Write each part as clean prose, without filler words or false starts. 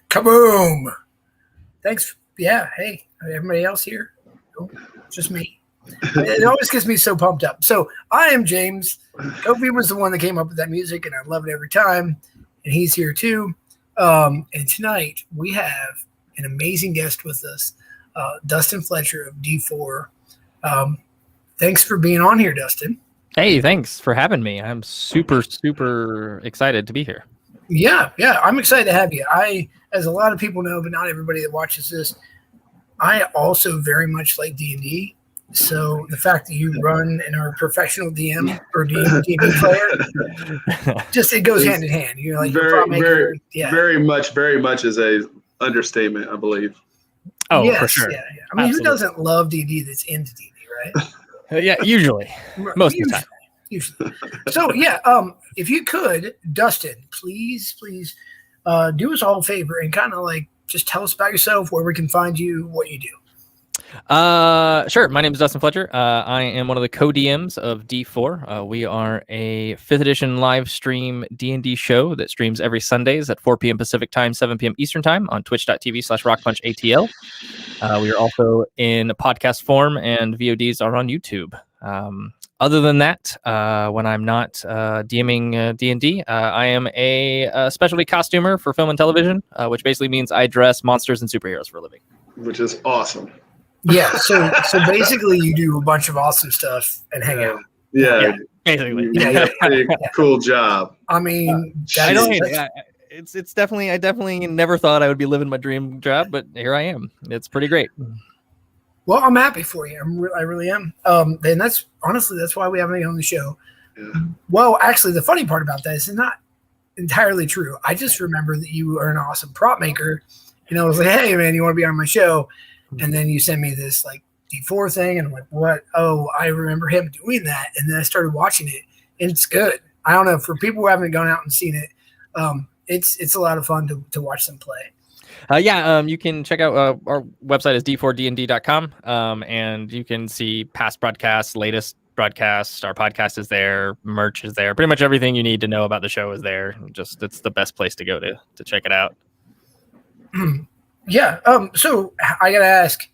Kaboom! Thanks. Yeah. Hey, everybody else here? Oh, just me. It always gets me so pumped up. So I am James. Kobe was the one that came up with that music, and I love it every time. And he's here too. And tonight we have an amazing guest with us, Dustin Fletcher of D4. Thanks for being on here, Dustin. Hey, thanks for having me. I'm super excited to be here. Yeah, I'm excited to have you. As a lot of people know, but not everybody that watches this, I also very much like D&D. So the fact that you run and are a professional DM or D&D player, just it goes hand in hand. You're like very much is a understatement, I believe. Oh, yes, for sure. Yeah. I mean, who doesn't love D&D that's into D&D, right? Yeah, usually. Most of the time. Usually. So, if you could, Dustin, please do us all a favor and kind of like just tell us about yourself, where we can find you, what you do. Sure. My name is Dustin Fletcher. I am one of the co-DMs of D4. We are a 5th edition live stream D&D show that streams every Sundays at 4 p.m. Pacific time, 7 p.m. Eastern time on twitch.tv/rockpunchatl. We are also in podcast form, and VODs are on YouTube. Other than that, when I'm not DMing D&D, I am a specialty costumer for film and television, which basically means I dress monsters and superheroes for a living. Which is awesome. Yeah, so basically you do a bunch of awesome stuff and hang out. Yeah, basically. Pretty cool job. I mean, I don't hate it. It's definitely, I definitely never thought I would be living my dream job, but here I am. It's pretty great. Well, I'm happy for you. I really am. And that's why we have you on the show. Yeah. Well, actually, the funny part about that is it's not entirely true. I just remember that you are an awesome prop maker. And I was like, hey, man, you want to be on my show? And then you sent me this like D4 thing. And I'm like, what? Oh, I remember him doing that. And then I started watching it. And it's good. I don't know. For people who haven't gone out and seen it, it's a lot of fun to watch them play. You can check out our website is d4dnd.com, and you can see past broadcasts, latest broadcasts. Our podcast is there, merch is there. Pretty much everything you need to know about the show is there. It's the best place to go to check it out. Yeah. So I gotta ask.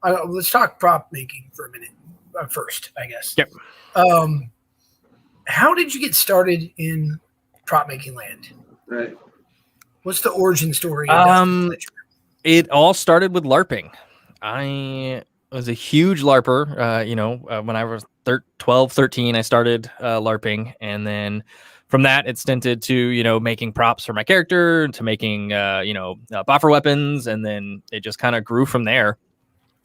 Let's talk prop making for a minute first, I guess. Yep. How did you get started in prop making land? Right. What's the origin story? It all started with LARPing. I was a huge LARPer. When I was 12, 13, I started LARPing, and then from that, it stinted to, making props for my character, to making, buffer weapons. And then it just kind of grew from there.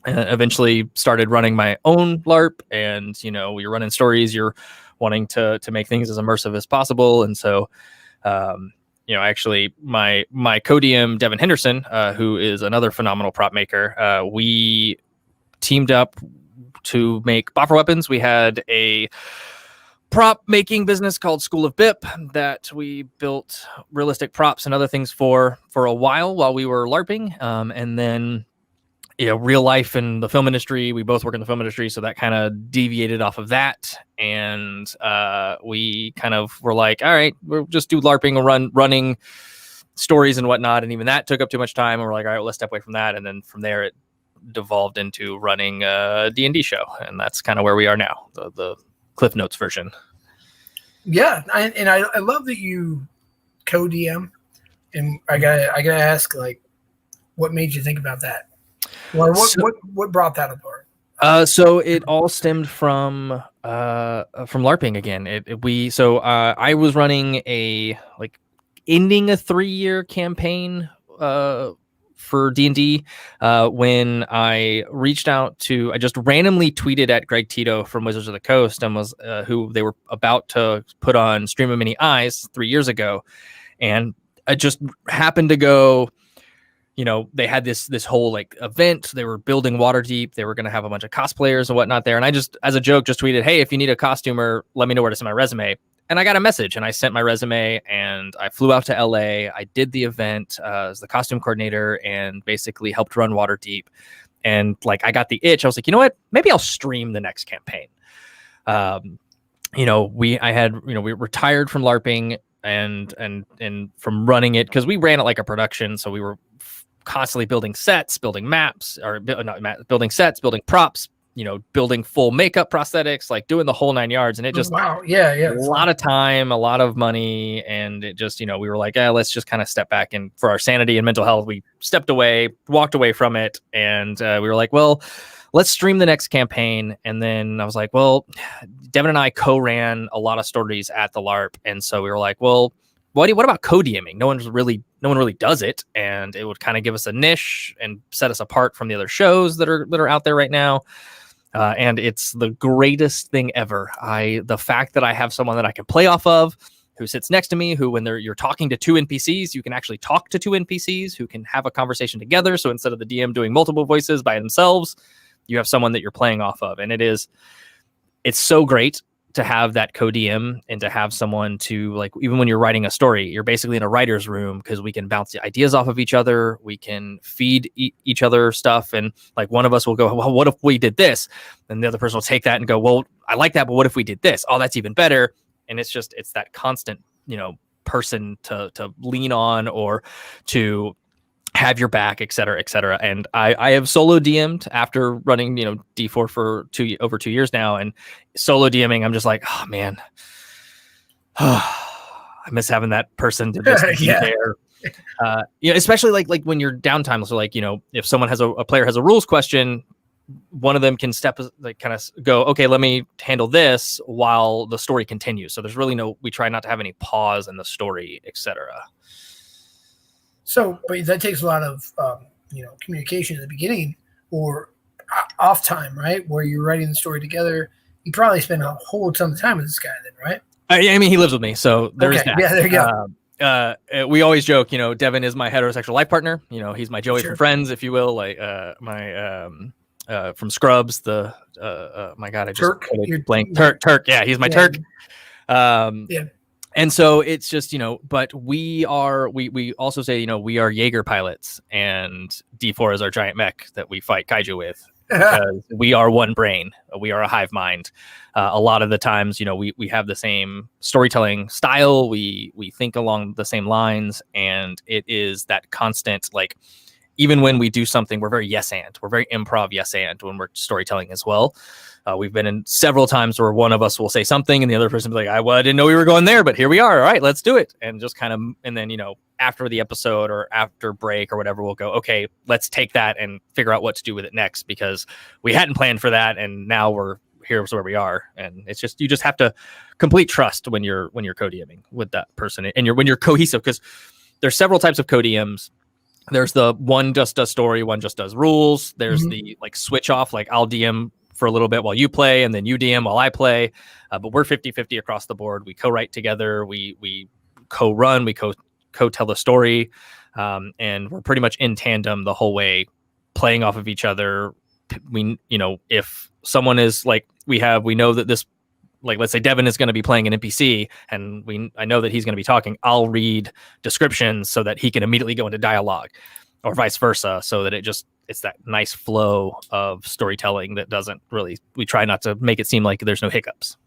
And eventually started running my own LARP. And, you're running stories, you're wanting to make things as immersive as possible. And so, actually my co-DM, Devin Henderson, who is another phenomenal prop maker, we teamed up to make buffer weapons. We had a prop making business called School of BIP that we built realistic props and other things for a while we were LARPing. And then, real life in the film industry, we both work in the film industry. So that kind of deviated off of that. And we kind of were like, all right, we'll just do LARPing and running stories and whatnot. And even that took up too much time. And we're like, all right, well, let's step away from that. And then from there, it devolved into running a D&D show. And that's kind of where we are now, the Cliff Notes version. Yeah, I love that you co-DM, and I gotta ask, like, what made you think about that? Or what brought that apart? So it all stemmed from LARPing again. I was running ending a 3-year campaign for D&D when I reached out to, I just randomly tweeted at Greg Tito from Wizards of the Coast, and was who they were about to put on Stream of Many Eyes 3 years ago. And I just happened to go, they had this whole event. They were building Waterdeep. They were going to have a bunch of cosplayers and whatnot there. And I just, as a joke, just tweeted, hey, if you need a costumer, let me know where to send my resume. And I got a message, and I sent my resume, and I flew out to LA. I did the event as the costume coordinator and basically helped run Waterdeep. And I got the itch. I was like, you know what? Maybe I'll stream the next campaign. We retired from LARPing and from running it, because we ran it like a production. So we were constantly building sets, building maps, or building sets, building props, building full makeup prosthetics, like doing the whole 9 yards. And it just, wow. Yeah. a lot of time, a lot of money. And it just, we were like, let's just kind of step back. And for our sanity and mental health, we stepped away, walked away from it. And we were like, well, let's stream the next campaign. And then I was like, well, Devin and I co-ran a lot of stories at the LARP. And so we were like, well, what about co-DMing? No one really does it. And it would kind of give us a niche and set us apart from the other shows that are out there right now. And it's the greatest thing ever. The fact that I have someone that I can play off of, who sits next to me, who when you're talking to two NPCs, you can actually talk to two NPCs who can have a conversation together. So instead of the DM doing multiple voices by themselves, you have someone that you're playing off of. And it's so great to have that co-DM and to have someone to, like, even when you're writing a story, you're basically in a writer's room because we can bounce the ideas off of each other. We can feed each other stuff. And like one of us will go, well, what if we did this? And the other person will take that and go, well, I like that, but what if we did this? Oh, that's even better. And it's that constant, person to lean on or to have your back, et cetera, et cetera. And I have solo DM'd after running, D4 for over 2 years now, and solo DMing, I'm just like, oh man, I miss having that person to just be there. Especially like when you're downtime. So like, if someone has a player has a rules question, one of them can kind of go, okay, let me handle this while the story continues. So there's really we try not to have any pause in the story, et cetera. So, but that takes a lot of, communication at the beginning or off time, right? Where you're writing the story together. You probably spend a whole ton of time with this guy then, right? I mean, he lives with me, so there's that. Yeah, there you go. We always joke, Devin is my heterosexual life partner. He's my Joey from Friends, if you will. Like my from Scrubs, the my God, I just blanked. Turk. Yeah, he's my Turk. And so it's just, but we also say, we are Jaeger pilots, and D4 is our giant mech that we fight kaiju with, because we are one brain. We are a hive mind. A lot of the times, we have the same storytelling style. We think along the same lines, and it is that constant, like, even when we do something, we're very yes and. We're very improv yes and when we're storytelling as well. We've been in several times where one of us will say something and the other person will be like, I didn't know we were going there, but here we are. All right, let's do it. And just kind of, and then, after the episode or after break or whatever, we'll go, okay, let's take that and figure out what to do with it next, because we hadn't planned for that. And now here's where we are. And it's just, you just have to complete trust when you're co-DMing with that person, and when you're cohesive, because there's several types of co-DMs. There's the one just does story, one just does rules. There's the like switch off, like I'll DM for a little bit while you play, and then you DM while I play. But we're 50-50 across the board. We co-write together. We co-run. We co-tell the story. And we're pretty much in tandem the whole way, playing off of each other. We, if someone is like, we know that this, like, let's say Devin is going to be playing an NPC, and I know that he's going to be talking. I'll read descriptions so that he can immediately go into dialogue, or vice versa, so that it's that nice flow of storytelling that doesn't really, we try not to make it seem like there's no hiccups.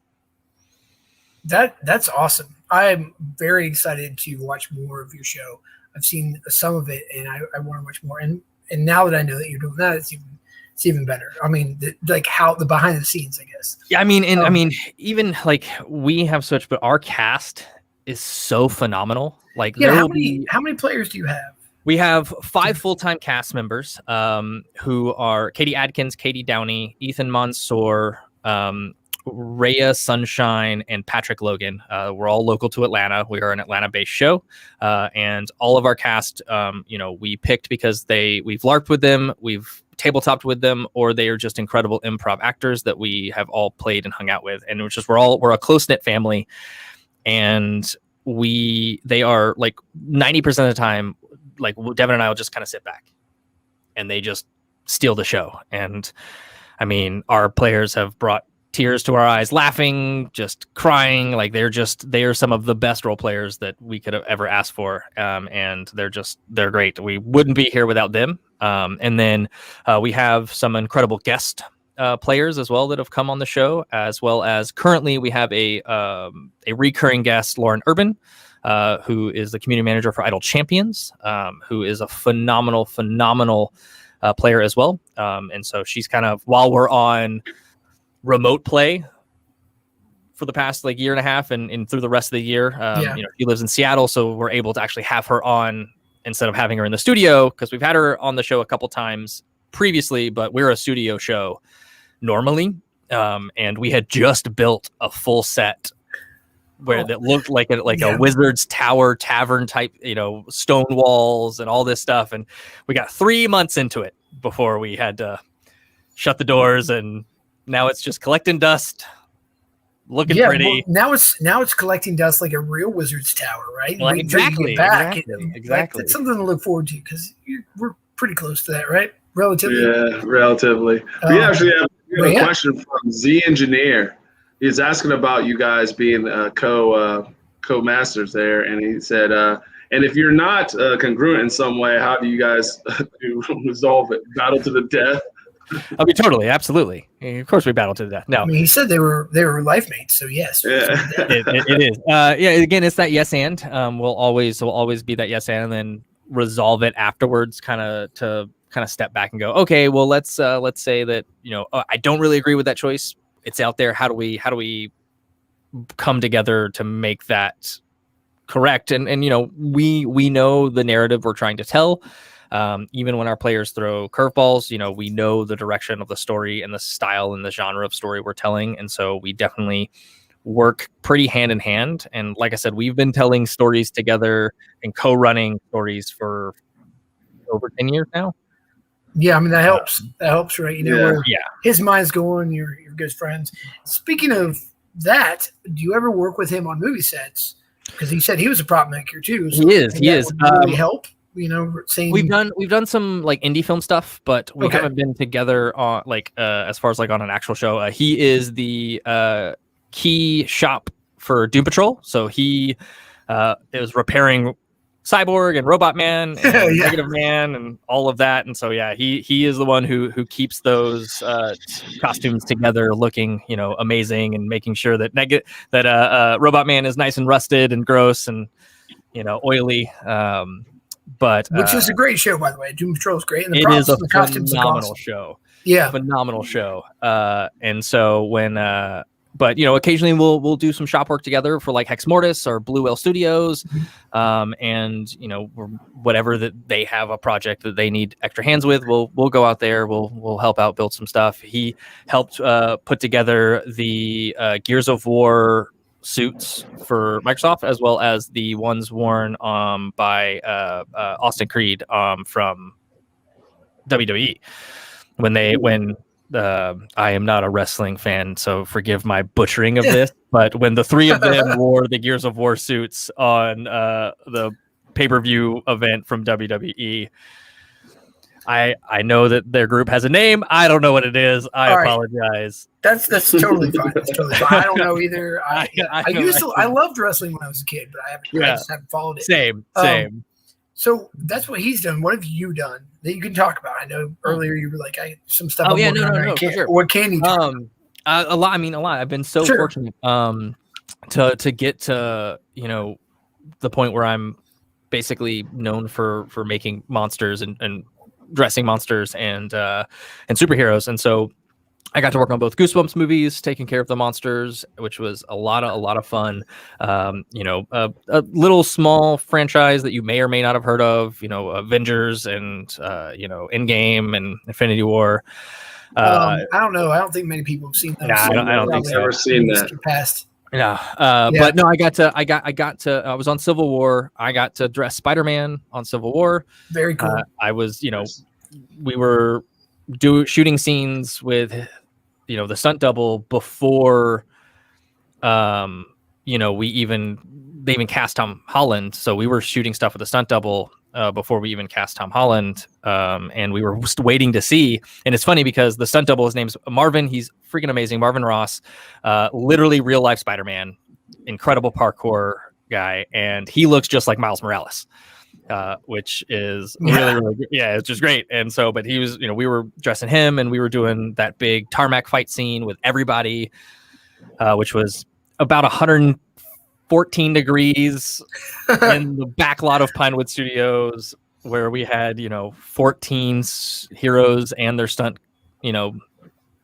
That's awesome. I'm very excited to watch more of your show. I've seen some of it, and I want to watch more. And now that I know that you're doing that, it's even better. I mean, how the behind the scenes, I guess. Yeah, I mean, and even like we have such, but our cast is so phenomenal. Like, how many players do you have? We have 5 full-time cast members, who are Katie Adkins, Katie Downey, Ethan Mansour, Rhea Sunshine, and Patrick Logan. We're all local to Atlanta. We are an Atlanta-based show, and all of our cast, we picked because we've LARPed with them, we've tabletopped with them, or they are just incredible improv actors that we have all played and hung out with, and we're a close-knit family, and they are like 90% of the time, like Devin and I will just kind of sit back and they just steal the show. And I mean, our players have brought tears to our eyes, laughing, just crying. Like they are some of the best role players that we could have ever asked for. And they're great. We wouldn't be here without them. And then we have some incredible guest players as well that have come on the show, as well as currently we have a recurring guest, Lauren Urban. who is the community manager for Idle Champions, who is a phenomenal player as well. And so she's kind of, while we're on remote play for the past like year and a half and through the rest of the year, she lives in Seattle, so we're able to actually have her on instead of having her in the studio, because we've had her on the show a couple times previously, but we're a studio show normally. And we had just built a full set where that looked like a wizard's tower tavern type, stone walls and all this stuff. And we got 3 months into it before we had to shut the doors, and now it's just collecting dust, looking pretty. Well, now it's collecting dust like a real wizard's tower, right? Well, exactly. It's something to look forward to, because we're pretty close to that, right? Relatively. Yeah, relatively. We actually have a question from Z Engineer. He's asking about you guys being co-masters there, and he said, and if you're not congruent in some way, how do you guys resolve it? Battle to the death? I mean, totally, absolutely. Of course, we battle to the death. No, I mean, he said they were life mates, so yes. Yeah. it is. Again, it's that yes and. We'll always be that yes and then resolve it afterwards, kind of step back and go, okay, well, let's say that I don't really agree with that choice. It's out there. How do we come together to make that correct? And we know the narrative we're trying to tell. Even when our players throw curveballs, we know the direction of the story and the style and the genre of story we're telling. And so we definitely work pretty hand in hand. And like I said, we've been telling stories together and co-running stories for over 10 years now. Yeah, I mean, that helps. That helps, right? Where yeah. His mind's going, you're good friends. Speaking of that, do you ever work with him on movie sets? Because he said he was a prop maker too. So he is. Really help. Saying we've done some like indie film stuff, but we haven't been together on as far as like on an actual show. He is the key shop for Doom Patrol, so he is repairing Cyborg and Robot Man and Negative Man and all of that. And so he is the one who keeps those costumes together looking amazing, and making sure that Robot Man is nice and rusted and gross and oily. But which is a great show, by the way. Doom Patrol is great, and it is a phenomenal show. Yeah, phenomenal show. And so when but occasionally we'll do some shop work together for like Hex Mortis or Blue Whale Studios, and whatever that they have a project that they need extra hands with, we'll go out there. We'll help out build some stuff. He helped put together the Gears of War suits for Microsoft, as well as the ones worn by Austin Creed from WWE when I am not a wrestling fan, so forgive my butchering of this, but when the three of them wore the Gears of War suits on the pay-per-view event from WWE, I know that their group has a name. I don't know what it is. I apologize. That's totally fine. That's totally fine. I don't know either. I loved wrestling when I was a kid, but I just haven't followed it. Same. So that's what he's done. What have you done that you can talk about? I know earlier you were like, some stuff. Oh yeah, no, for sure. What can you talk about? A lot. I mean, a lot. I've been so fortunate to get to the point where I'm basically known for making monsters and dressing monsters and superheroes. And so I got to work on both Goosebumps movies, taking care of the monsters, which was a lot of fun. A little small franchise that you may or may not have heard of, Avengers and Endgame and Infinity War. I don't know. I don't think many people have seen that. I don't think so. I've never seen that. Past. But no, I was on Civil War. I got to dress Spider-Man on Civil War. Very cool. I was, we were shooting scenes with, the stunt double before, they even cast Tom Holland. So we were shooting stuff with the stunt double before we even cast Tom Holland. And we were just waiting to see. And it's funny because the stunt double, his name's Marvin. He's freaking amazing. Marvin Ross, literally real life Spider-Man, incredible parkour guy. And he looks just like Miles Morales, which is really good. Yeah, it's just great. And so, but he was, we were dressing him and we were doing that big tarmac fight scene with everybody, which was about 150 14 degrees in the back lot of Pinewood Studios, where we had 14 heroes and their stunt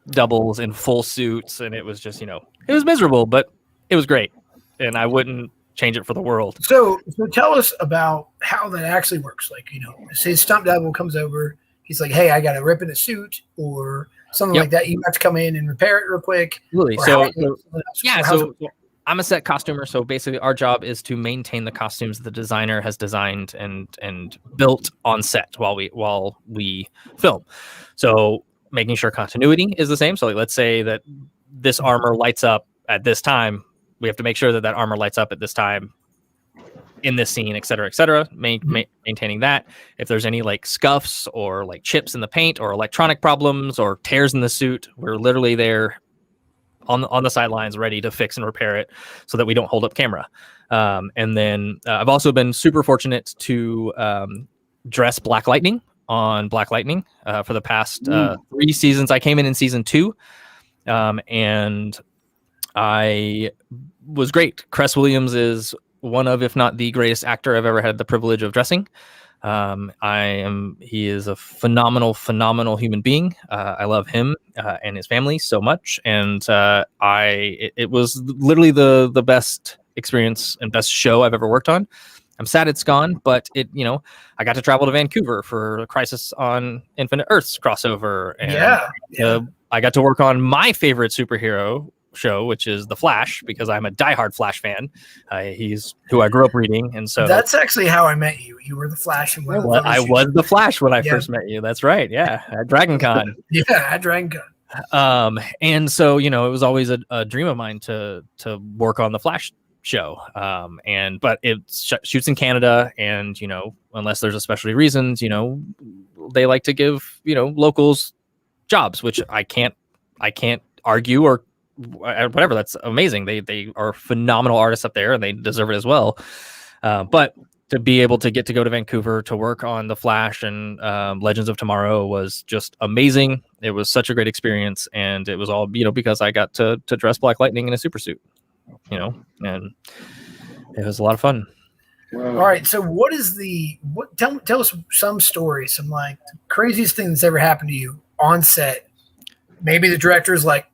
doubles in full suits, and it was just it was miserable, but it was great, and I wouldn't change it for the world. So tell us about how that actually works. Like, say stunt double comes over, he's like, hey, I got to rip in a suit or something like that. You have to come in and repair it real quick. Really? So I'm a set costumer. So basically our job is to maintain the costumes the designer has designed and built on set while we film. So making sure continuity is the same. So let's say that this armor lights up at this time. We have to make sure that armor lights up at this time in this scene, et cetera, maintaining that. If there's any like scuffs or like chips in the paint or electronic problems or tears in the suit, we're literally there on the sidelines ready to fix and repair it so that we don't hold up camera. And then I've also been super fortunate to dress Black Lightning on Black Lightning for the past 3 seasons. I came in season 2 and I was great. Cress Williams is one of, if not the greatest actor I've ever had the privilege of dressing. He is a phenomenal human being. I love him and his family so much. And it was literally the best experience and best show I've ever worked on. I'm sad it's gone, but I got to travel to Vancouver for a Crisis on Infinite Earths crossover. And I got to work on my favorite superhero show, which is The Flash, because I'm a diehard Flash fan. He's who I grew up reading, and so that's actually how I met you. You were the Flash, and I was the Flash when I first met you. That's right, yeah, at DragonCon. At DragonCon. And so it was always a dream of mine to work on the Flash show. But it shoots in Canada, and unless there's especially reasons, they like to give locals jobs, which I can't argue or whatever. That's amazing. They are phenomenal artists up there and they deserve it as well. But to be able to get to go to Vancouver to work on The Flash and Legends of Tomorrow was just amazing. It was such a great experience, and it was all because I got to dress Black Lightning in a super suit, and it was a lot of fun. Wow. All right, so tell us some story, some like the craziest thing that's ever happened to you on set. Maybe the director's like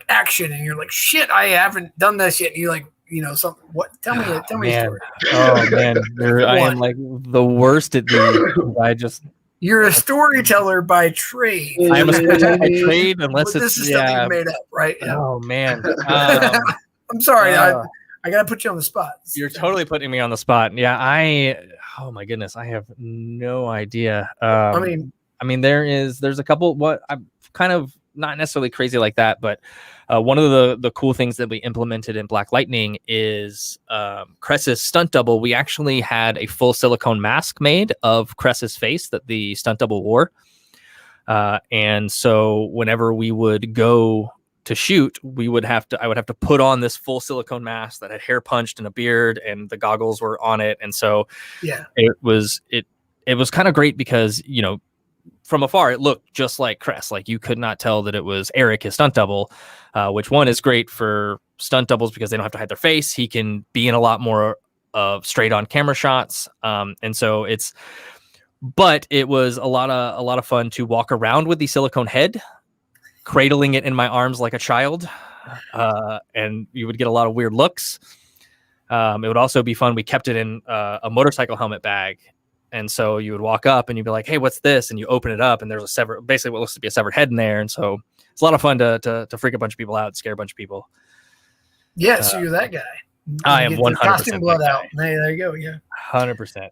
action, and you're like, shit, I haven't done this yet. And you're like, something. What? Tell me a story. Oh man, I am like the worst at these. You're a storyteller by trade. I'm a storyteller by trade, unless this is something you made up, right? Oh man, I'm sorry. I gotta put you on the spot. You're totally putting me on the spot. Yeah, oh my goodness, I have no idea. I mean, there's a couple. What I'm kind of not necessarily crazy like that, but one of the cool things that we implemented in Black Lightning is Cress's stunt double. We actually had a full silicone mask made of Cress's face that the stunt double wore. And so whenever we would go to shoot, I would have to put on this full silicone mask that had hair punched and a beard, and the goggles were on it. And so it was kind of great because, from afar, it looked just like Cress. Like you could not tell that it was Eric, his stunt double, which one is great for stunt doubles because they don't have to hide their face. He can be in a lot more of straight on camera shots. And so but it was a lot of fun to walk around with the silicone head, cradling it in my arms like a child. And you would get a lot of weird looks. It would also be fun. We kept it in a motorcycle helmet bag. And so you would walk up and you'd be like, hey, what's this? And you open it up and there's basically what looks to be a severed head in there. And so it's a lot of fun to freak a bunch of people out, scare a bunch of people. Yeah, so you're that guy. I am 100% costume blood out. Hey, there you go. Yeah. 100%.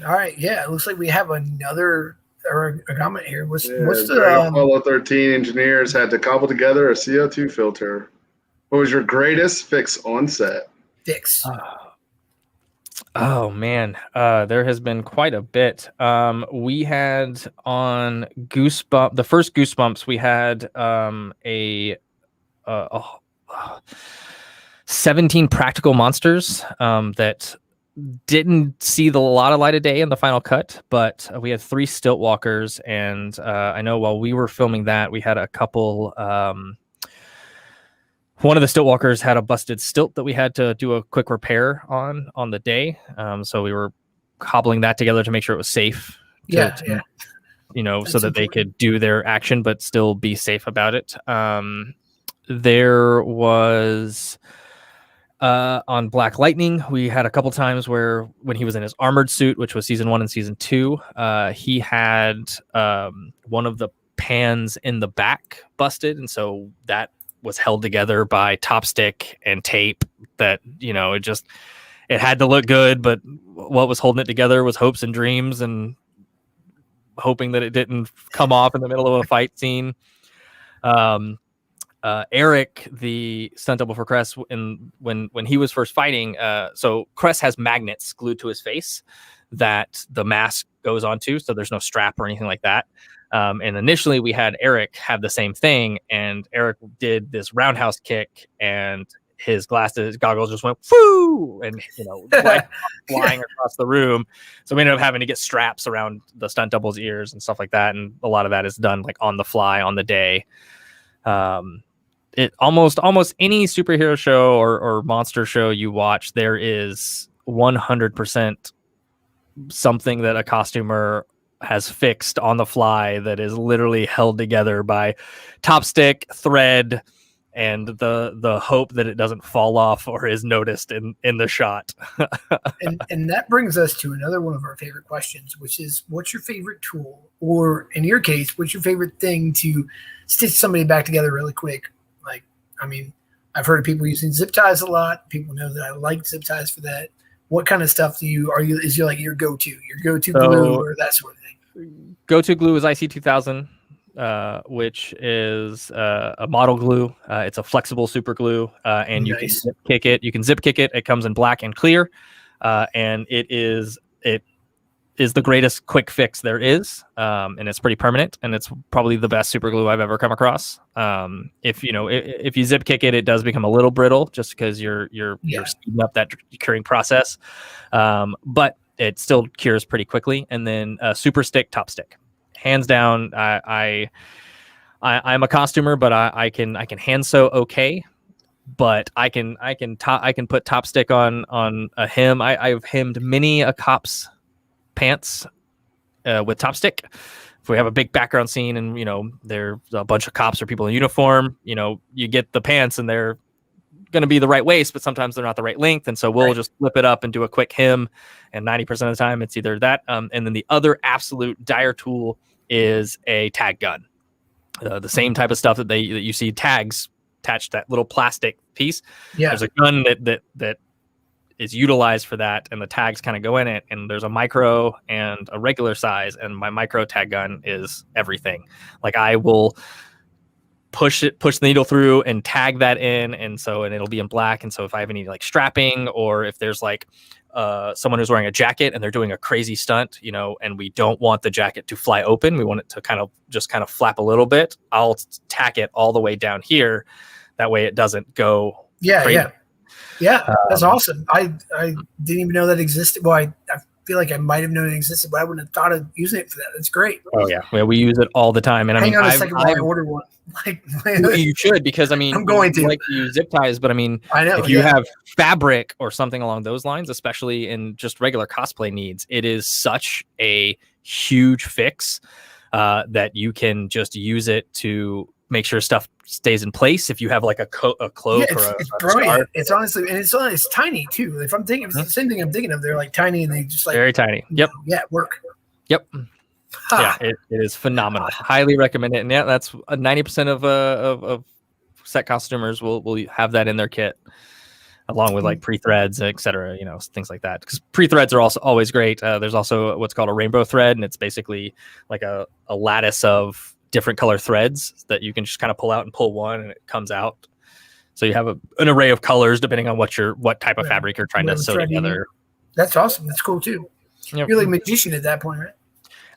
All right. Yeah, it looks like we have another a comment here. What's the Apollo 13 engineers had to cobble together a CO2 filter. What was your greatest fix on set? Fix. Oh man, there has been quite a bit. We had on Goosebumps, the first Goosebumps, we had 17 practical monsters that didn't see the lot of light of day in the final cut, but we had 3 stilt walkers, and I know while we were filming that, we had a couple. one of the stilt walkers had a busted stilt that we had to do a quick repair on the day. So we were cobbling that together to make sure it was safe. Yeah. So That's that they important. could do their action but still be safe about it. There was on Black Lightning, we had a couple times where when he was in his armored suit, which was season 1 and season 2, he had one of the pans in the back busted, and so that was held together by top stick and tape. That it had to look good, but what was holding it together was hopes and dreams and hoping that it didn't come off in the middle of a fight scene. Eric, the stunt double for Cress, when he was first fighting, so Cress has magnets glued to his face that the mask goes onto, so there's no strap or anything like that. And initially we had Eric have the same thing, and Eric did this roundhouse kick, and his goggles just went whoo, and flying across the room. So we ended up having to get straps around the stunt double's ears and stuff like that, and a lot of that is done like on the fly on the day. It almost any superhero show or monster show you watch, there is 100% something that a costumer has fixed on the fly that is literally held together by top stick, thread, and the hope that it doesn't fall off or is noticed in the shot. and that brings us to another one of our favorite questions, which is, what's your favorite tool? Or in your case, what's your favorite thing to stitch somebody back together really quick? Like, I mean, I've heard of people using zip ties a lot. People know that I like zip ties for that. What kind of stuff is your go-to glue or that sort of thing? Go-to glue is IC2000. Which is a model glue. It's a flexible super glue, and you can zip kick it. You can zip kick it. It comes in black and clear, and it is the greatest quick fix there is, and it's pretty permanent, and it's probably the best super glue I've ever come across. If you zip kick it, it does become a little brittle just because you're speeding up that curing process, but it still cures pretty quickly. And then super stick, top stick. Hands down, I'm a costumer, but I can hand sew okay, but I can put top stick on a hem. I've hemmed many a cop's pants with top stick. If we have a big background scene and there's a bunch of cops or people in uniform, you get the pants and they're going to be the right waist, but sometimes they're not the right length, and so we'll just flip it up and do a quick hem. And 90% of the time, it's either that, and then the other absolute dire tool is a tag gun. The same type of stuff that you see tags attached to that little plastic piece. Yeah. There's a gun that is utilized for that, and the tags kind of go in it. And there's a micro and a regular size, and my micro tag gun is everything. Like, I will push the needle through and tag that in, and it'll be in black. And so if I have any like strapping, or if there's like someone who's wearing a jacket and they're doing a crazy stunt, and we don't want the jacket to fly open, we want it to kind of flap a little bit, I'll tack it all the way down here. That way it doesn't go crazy. Yeah, that's awesome. I didn't even know that existed. Well, I feel like I might have known it existed, but I wouldn't have thought of using it for that. That's great. Oh yeah, we use it all the time. And hang on a second while I order one. You should, because I'm going to use zip ties, but I know if you have fabric or something along those lines, especially in just regular cosplay needs, it is such a huge fix that you can just use it to make sure stuff stays in place. If you have like a cloak or it's brilliant. Scarf. It's honestly, and it's tiny too. If I'm thinking, it's the same thing I'm thinking of. They're like tiny, and they just like very tiny. Yep. Work. Yep. Yeah, it is phenomenal. Highly recommend it. And yeah, that's 90% of set costumers will have that in their kit, along with like pre-threads, etc. Things like that. Because pre-threads are also always great. There's also what's called a rainbow thread, and it's basically like a lattice of different color threads that you can just kind of pull out and pull one, and it comes out. So you have an array of colors depending on what type of fabric you're trying to sew together. That's awesome. That's cool too. Yep. You're like a magician at that point, right?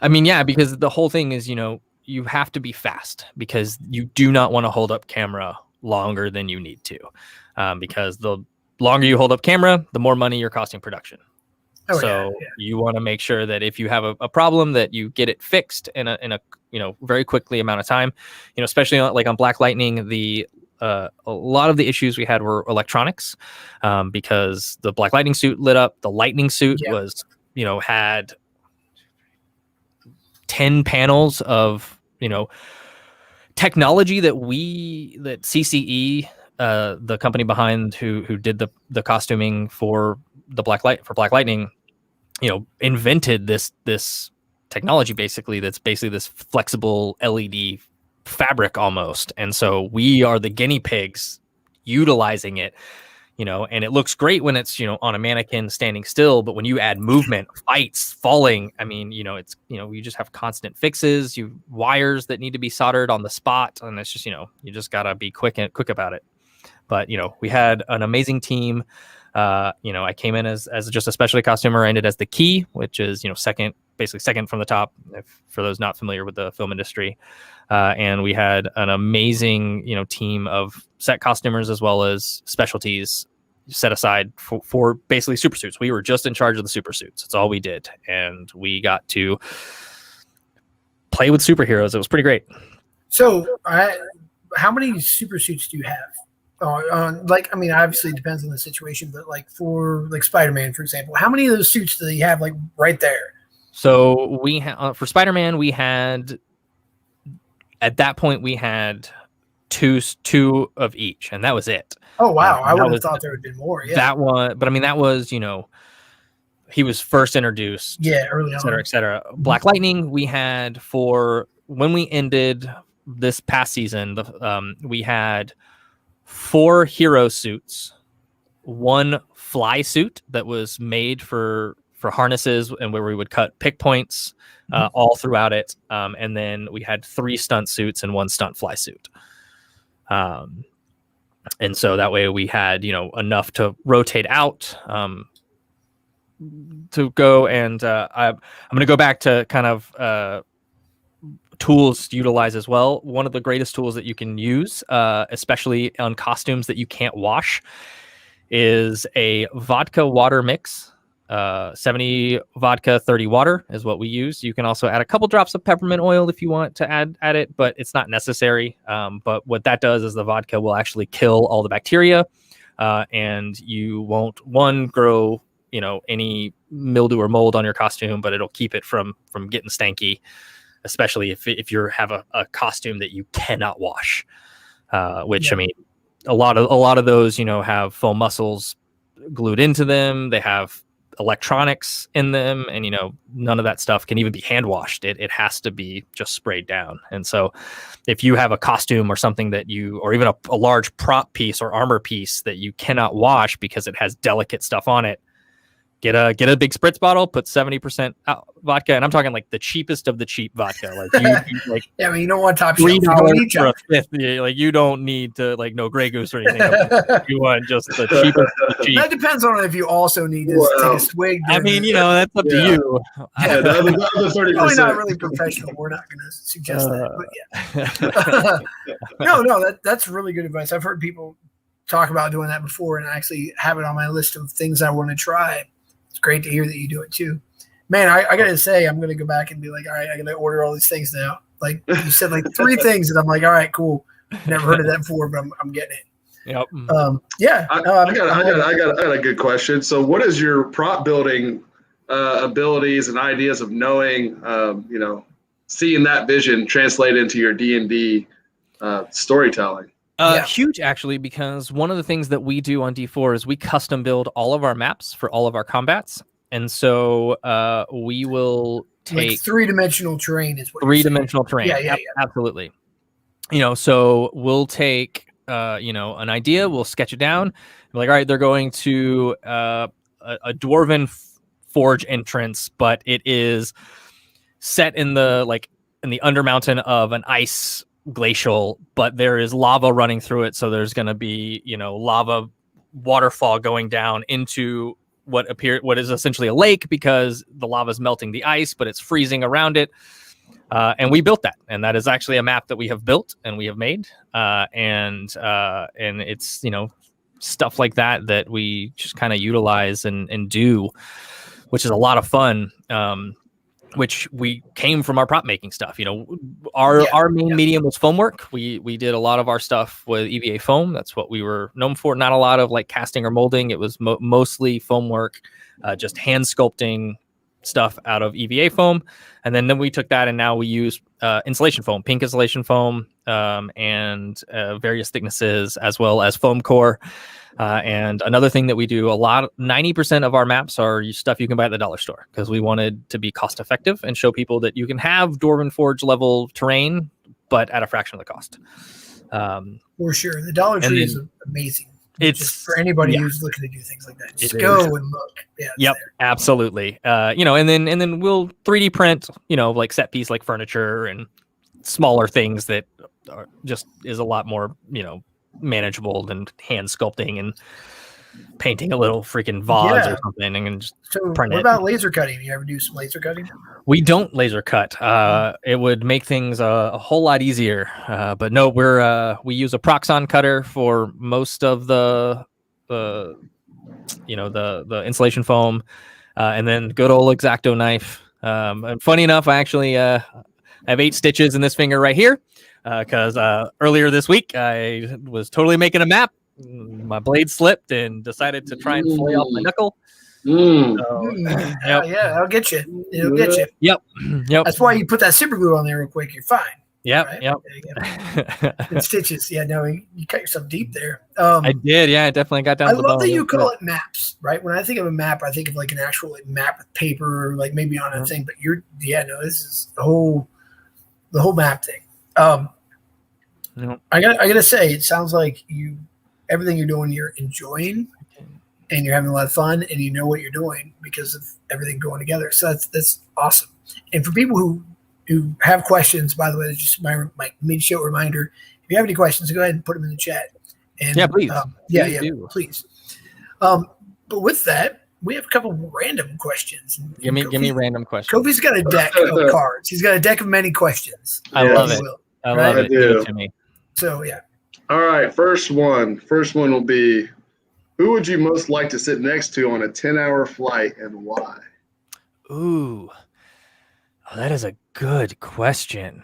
I mean, yeah, because the whole thing is, you have to be fast, because you do not want to hold up camera longer than you need to, because the longer you hold up camera, the more money you're costing production. You want to make sure that if you have a problem, that you get it fixed in a very quickly amount of time. Especially like on Black Lightning, the a lot of the issues we had were electronics, because the Black Lightning suit lit up. The Lightning suit was, had 10 panels of, technology that CCE, the company behind who did the costuming for Black Lightning, invented this technology basically that's basically this flexible LED fabric almost. And so we are the guinea pigs utilizing it, and it looks great when it's, on a mannequin standing still, but when you add movement, fights, falling, I mean, it's, you just have constant fixes, wires that need to be soldered on the spot. And it's just, you just gotta be quick about it. But, we had an amazing team. I came in as just a specialty costumer. I ended as the key, which is, second from the top, for those not familiar with the film industry. And we had an amazing, team of set costumers as well as specialties set aside for basically super suits. We were just in charge of the super suits. That's all we did. And we got to play with superheroes. It was pretty great. So how many super suits do you have? Obviously it depends on the situation, but for Spider-Man, for example, how many of those suits do you have right there? So we for Spider-Man, we had, at that point, we had two of each, and that was it. Oh, wow. I would have thought there would have been more. Yeah. That one, but I mean, that was, he was first introduced. Yeah, early on. Et cetera. Black Lightning, we had for when we ended this past season, we had 4 hero suits, 1 fly suit that was made for harnesses and where we would cut pick points all throughout it, and then we had 3 stunt suits and 1 stunt fly suit, and so that way we had enough to rotate out to go. And I'm going to go back to kind of tools to utilize as well. One of the greatest tools that you can use, especially on costumes that you can't wash, is a vodka water mix. 70 vodka, 30 water is what we use. You can also add a couple drops of peppermint oil if you want to add it, but it's not necessary. But what that does is the vodka will actually kill all the bacteria, and you won't grow any mildew or mold on your costume, but it'll keep it from getting stanky, especially if you have a costume that you cannot wash, which, I mean, a lot of those, have foam muscles glued into them. They have electronics in them, and, none of that stuff can even be hand washed. It has to be just sprayed down. And so if you have a costume or something or even a large prop piece or armor piece that you cannot wash because it has delicate stuff on it, get a big spritz bottle, put 70% vodka, and I'm talking the cheapest of the cheap vodka. Yeah, I mean, you don't want top $3 for a fifth. You don't need to no Grey Goose or anything. You want just the cheapest of the cheap. That depends on if you also need to take a swig. I mean, that's up to you. Yeah, the other 30%. Probably not really professional. We're not going to suggest that, but yeah. No, that's really good advice. I've heard people talk about doing that before, and I actually have it on my list of things I want to try. It's great to hear that you do it too, man. I gotta say, I'm gonna go back and be all right, I gotta order all these things now. You said 3 things, and I'm all right, cool. Never heard of that before, but I'm getting it. Yep. Yeah. I got a good question. So, what is your prop building abilities and ideas of knowing, seeing that vision translate into your D&D storytelling? Huge, actually, because one of the things that we do on D4 is we custom build all of our maps for all of our combats. And so we will take 3-dimensional terrain is what 3-dimensional terrain. Yeah. Absolutely. So we'll take, an idea, we'll sketch it down. We're all right, they're going to a dwarven forge entrance, but it is set in the undermountain of an ice glacial, but there is lava running through it, so there's going to be lava waterfall going down into what is essentially a lake, because the lava is melting the ice, but it's freezing around it, and we built that, and that is actually a map that we have built and we have made, and it's stuff like that we just kind of utilize and do, which is a lot of fun. which we came from our prop making stuff. Our main medium was foam work. We did a lot of our stuff with EVA foam. That's what we were known for. Not a lot of like casting or molding. It was mostly foam work, just hand sculpting stuff out of EVA foam. And then we took that and now we use insulation foam, pink insulation foam, and various thicknesses, as well as foam core. And another thing that we do 90% of our maps are stuff you can buy at the dollar store, because we wanted to be cost effective and show people that you can have Dwarven Forge level terrain, but at a fraction of the cost. For sure. The Dollar Tree is amazing. It's just for anybody who's looking to do things like that. Just go and look. Yeah. Yep. Absolutely. And then we'll 3D print, like set piece, like furniture and smaller things that is a lot more, manageable than hand sculpting and painting a little freaking vase or something and just print what it. about laser cutting? You ever do some laser cutting? We don't laser cut. It would make things a whole lot easier. But no, we use a Proxon cutter for most of the insulation foam, and then good old X-Acto knife. And funny enough, I actually have 8 stitches in this finger right here, because earlier this week I was totally making a map. My blade slipped and decided to try and flay off my knuckle. Yeah, I'll get you. It'll get you. Yep. That's why you put that super glue on there real quick. You're fine. Yep. Right? Yep. And stitches. Yeah, no, you cut yourself deep there. I did. Yeah, I definitely got down to the bone. I love that you call it maps, right? When I think of a map, I think of like an actual map with paper, like maybe on a thing. But this is the whole map thing. I gotta say, it sounds like everything you're doing, you're enjoying, and you're having a lot of fun, and you know what you're doing because of everything going together. So that's awesome. And for people who have questions, by the way, that's just my mid-show reminder. If you have any questions, go ahead and put them in the chat. And, please. Please. But with that, we have a couple of random questions. Give me random questions. Kofi's got a deck of cards. He's got a deck of many questions. I love it. I love it. Give it to me. So yeah. All right, first one will be, who would you most like to sit next to on a 10-hour flight and why? Ooh, that is a good question.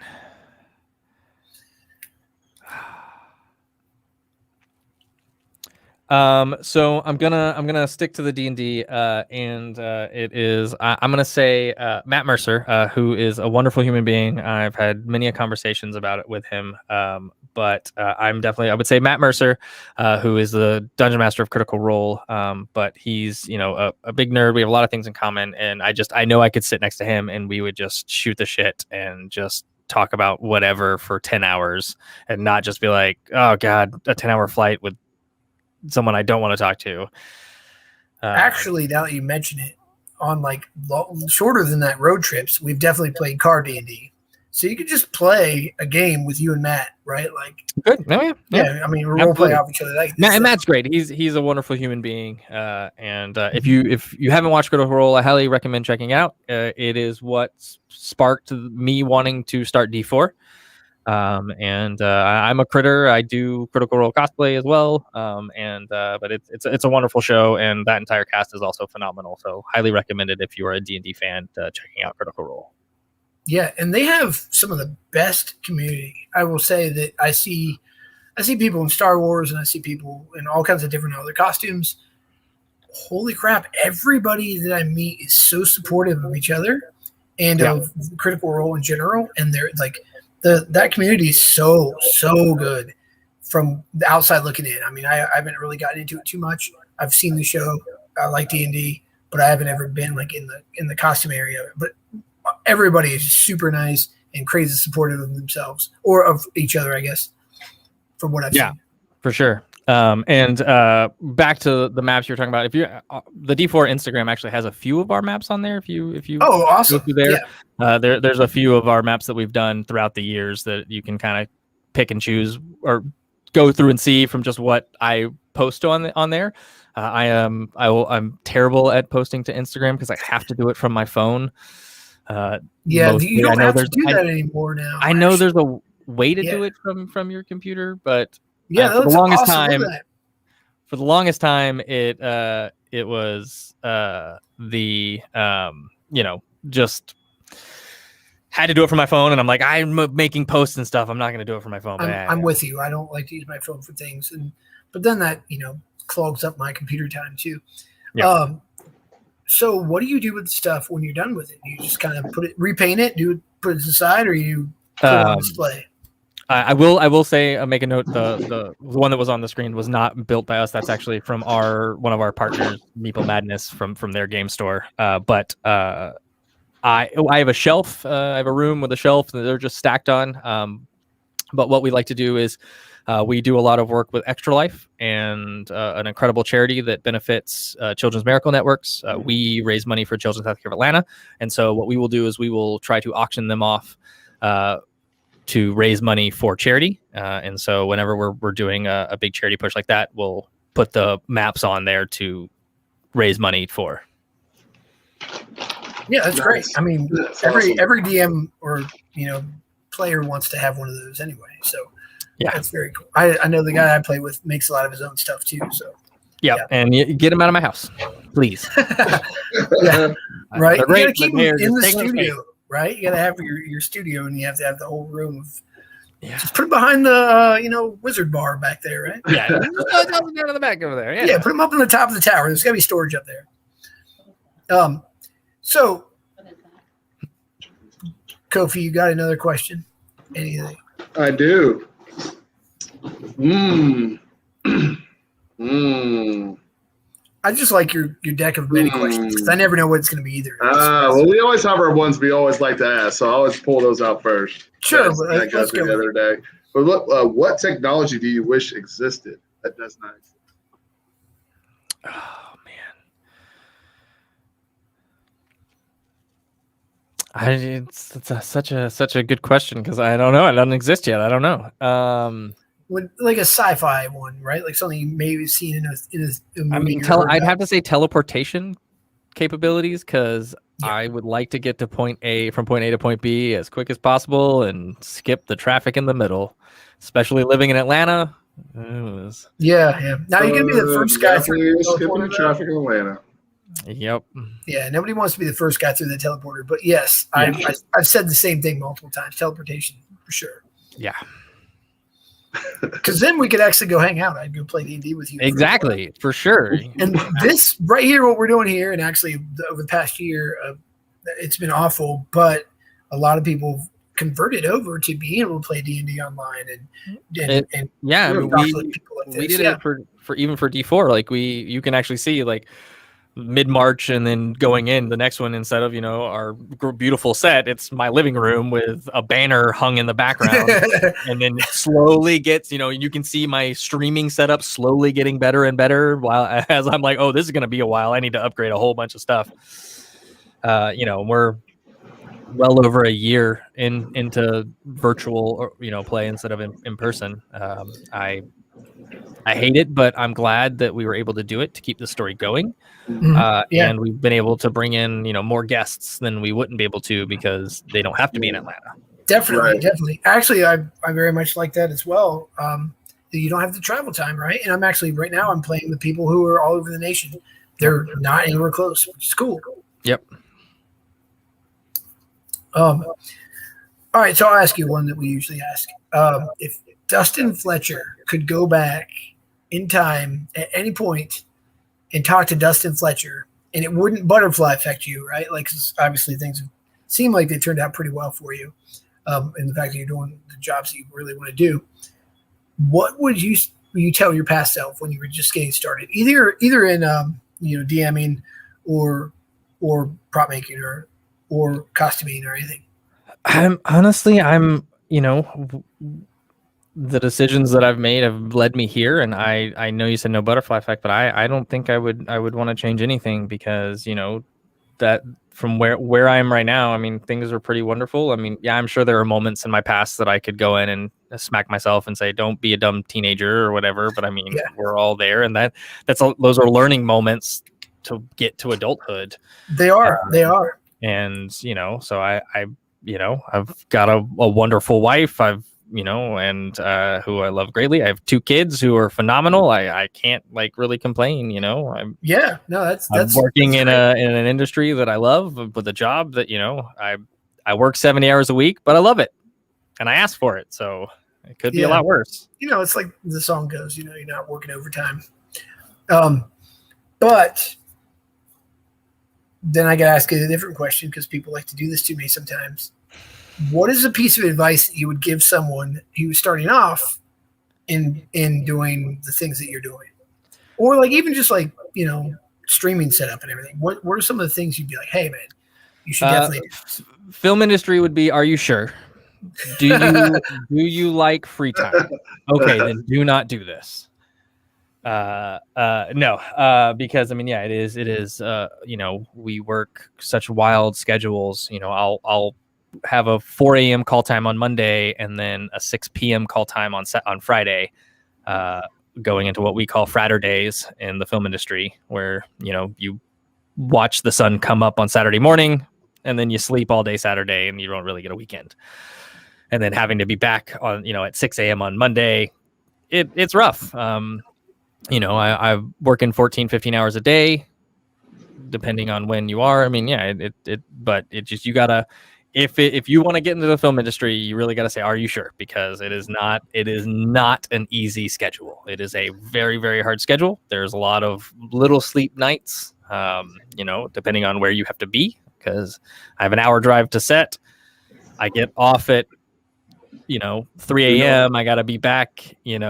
So I'm gonna stick to the D&D, and it is I'm gonna say Matt Mercer, who is a wonderful human being. I've had many conversations about it with him, but I would say Matt Mercer, who is the Dungeon Master of Critical Role. But he's a big nerd. We have a lot of things in common, and I know I could sit next to him and we would just shoot the shit and just talk about whatever for 10 hours and not just be like, oh God, a 10-hour flight with someone I don't want to talk to. Actually, now that you mention it, on like shorter than that road trips, we've definitely played card D&D. So you could just play a game with you and Matt, right? Like good. Oh, yeah. I mean, we're role playing off each other. Like Matt's great. He's a wonderful human being. And if you haven't watched Critical Role, I highly recommend checking out. It is what sparked me wanting to start D4. I'm a critter. I do Critical Role cosplay as well. But it's a wonderful show, and that entire cast is also phenomenal. So highly recommended if you are a D&D fan, checking out Critical Role. Yeah, and they have some of the best community. I will say that I see people in Star Wars, and I see people in all kinds of different other costumes. Holy crap! Everybody that I meet is so supportive of each other and of Critical Role in general, and they're like. That community is so good from the outside looking in. I mean, I haven't really gotten into it too much. I've seen the show. I like D&D, but I haven't ever been like in the costume area. But everybody is super nice and crazy supportive of themselves or of each other, I guess, from what I've seen. For sure. And back to the maps you were talking about. If you the D4 Instagram actually has a few of our maps on there. If you awesome. Go through there, there's a few of our maps that we've done throughout the years that you can kind of pick and choose or go through and see from just what I post on there. I'm terrible at posting to Instagram because I have to do it from my phone. You don't have to do that anymore now. I know there's a way to do it from your computer, but for the longest time, it was just had to do it from my phone, and I'm like, I'm making posts and stuff. I'm not going to do it from my phone. But I'm with you. I don't like to use my phone for things, but then that clogs up my computer time too. Yeah. So what do you do with the stuff when you're done with it? You just kind of repaint it, put it aside, or you put it on display? I will say, make a note. The one that was on the screen was not built by us. That's actually from one of our partners, Meeple Madness, from their game store. But I have a shelf. I have a room with a shelf that they're just stacked on. But what we like to do is we do a lot of work with Extra Life and an incredible charity that benefits Children's Miracle Networks. We raise money for Children's Healthcare of Atlanta. And so what we will do is we will try to auction them off to raise money for charity. And so whenever we're doing a big charity push like that, we'll put the maps on there to raise money for. Yeah, that's great. I mean, That's every awesome. DM or player wants to have one of those anyway. So Yeah, that's very cool. I know the guy I play with makes a lot of his own stuff too. So yeah. And you get them out of my house, please. yeah, right. You Great, gotta keep them they're in the just taking space. studio, right? You gotta have your studio, and you have to have the whole room of. Yeah. Just put it behind the wizard bar back there, right? Yeah, down in the back over there. Yeah, put them up on the top of the tower. There's gotta be storage up there. So Kofi, you got another question? Anything? I do. I just like your deck of many questions because I never know what it's going to be either. Well, we always have our ones we always like to ask, so I always pull those out first. Sure, That goes through the other day. But look, what technology do you wish existed that does not exist? Oh man, it's such a good question because I don't know. It doesn't exist yet. I don't know. Like a sci-fi one, right? Like something you maybe seen in a movie. I mean, I'd have to say teleportation capabilities because I would like to get to from point A to point B as quick as possible and skip the traffic in the middle, especially living in Atlanta. Yeah. Now you're gonna be the first guy through skipping the traffic in Atlanta. Yep. Yeah, nobody wants to be the first guy through the teleporter, but yes, I've said the same thing multiple times. Teleportation for sure. Yeah. Because then we could actually go hang out. I'd go play D&D with you. Exactly, for sure. And this right here, what we're doing here, and actually over the past year, it's been awful, but a lot of people converted over to being able to play D&D online. And yeah, I mean, we did it for even for D4. Like you can actually see like mid-March and then going in the next one, instead of our beautiful set, it's my living room with a banner hung in the background. And then it slowly gets you can see my streaming setup slowly getting better and better while as I'm like, oh, this is going to be a while, I need to upgrade a whole bunch of stuff. We're well over a year into virtual play instead of in person. I hate it, but I'm glad that we were able to do it to keep the story going. And we've been able to bring in, more guests than we wouldn't be able to because they don't have to be in Atlanta. Definitely. Actually, I very much like that as well. You don't have the travel time, right? And I'm actually right now I'm playing with people who are all over the nation. They're not anywhere close, which is cool. Yep. All right, so I'll ask you one that we usually ask. If Dustin Fletcher could go back in time at any point and talk to Dustin Fletcher, and it wouldn't butterfly affect you, right? Like, 'cause obviously things seem like they turned out pretty well for you, and the fact that you're doing the jobs that you really want to do. What would you tell your past self when you were just getting started, either in DMing or prop making or costuming or anything? The decisions that I've made have led me here, and I know you said no butterfly effect, but I don't think I would want to change anything because that from where I am right now, I mean, things are pretty wonderful. I mean, yeah, I'm sure there are moments in my past that I could go in and smack myself and say, don't be a dumb teenager or whatever. But I mean, we're all there, and those are learning moments to get to adulthood. They are. And so I've got a wonderful wife. I've and who I love greatly. I have 2 kids who are phenomenal. I can't really complain. I'm working in an industry that I love with a job that I work 70 hours a week, but I love it and I asked for it. So it could be a lot worse. It's like the song goes, you're not working overtime. But then I got to ask you a different question because people like to do this to me sometimes. What is a piece of advice that you would give someone who's starting off in doing the things that you're doing? Or like even just like, streaming setup and everything. What are some of the things you'd be like, hey, man, you should definitely do this? Film industry would be, are you sure? Do you like free time? Okay, then do not do this. No, because it is we work such wild schedules. I'll have a 4 a.m. call time on Monday and then a 6 p.m. call time on Friday, going into what we call fratter days in the film industry, where you watch the sun come up on Saturday morning and then you sleep all day Saturday and you don't really get a weekend, and then having to be back on at 6 a.m. on Monday. It's rough. I work in 14, 15 hours a day, depending on when you are. But it just, you gotta, if you want to get into the film industry, you really got to say, are you sure? Because it is not an easy schedule. It is a very, very hard schedule. There's a lot of little sleep nights, depending on where you have to be, because I have an hour drive to set. I get off at, 3 a.m. I got to be back, in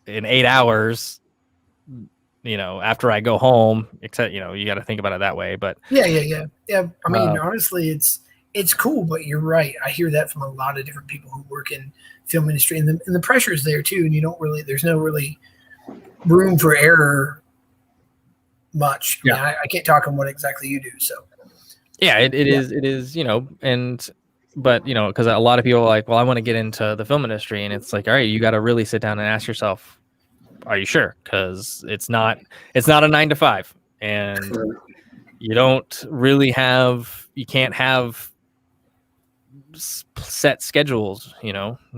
8 hours, after I go home, except, you got to think about it that way. But yeah. Honestly, it's cool, but you're right. I hear that from a lot of different people who work in film industry, and the pressure is there too. And there's no really room for error much. I can't talk on what exactly you do. So yeah, it is, but because a lot of people are like, well, I want to get into the film industry, and it's like, all right, you got to really sit down and ask yourself, are you sure? Because it's not a 9 to 5, and you can't have set schedules,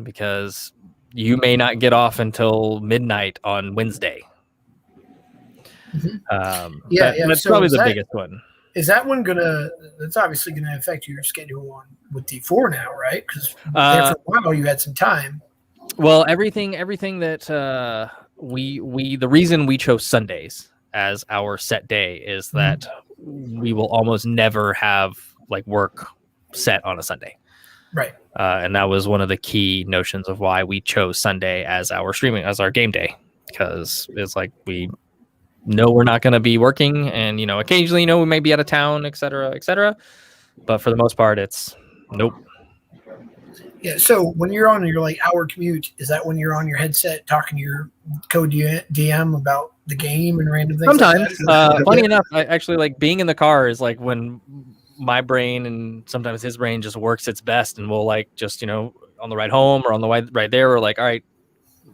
because you may not get off until midnight on Wednesday. That's so probably the biggest one. Is that one that's obviously gonna affect your schedule with D4 now, right? Because for a while you had some time. Well, everything that the reason we chose Sundays as our set day is that we will almost never have like work set on a Sunday. Right. And that was one of the key notions of why we chose Sunday as our game day, because it's like, we know we're not going to be working, and occasionally we may be out of town, etc. But for the most part, it's nope. Yeah. So when you're on your hour commute, is that when you're on your headset talking to your co-DM about the game and random things? Sometimes. Funny enough, I actually like being in the car is like when my brain and sometimes his brain just works its best, and we'll just on the ride home or on the way right there, we're like, all right,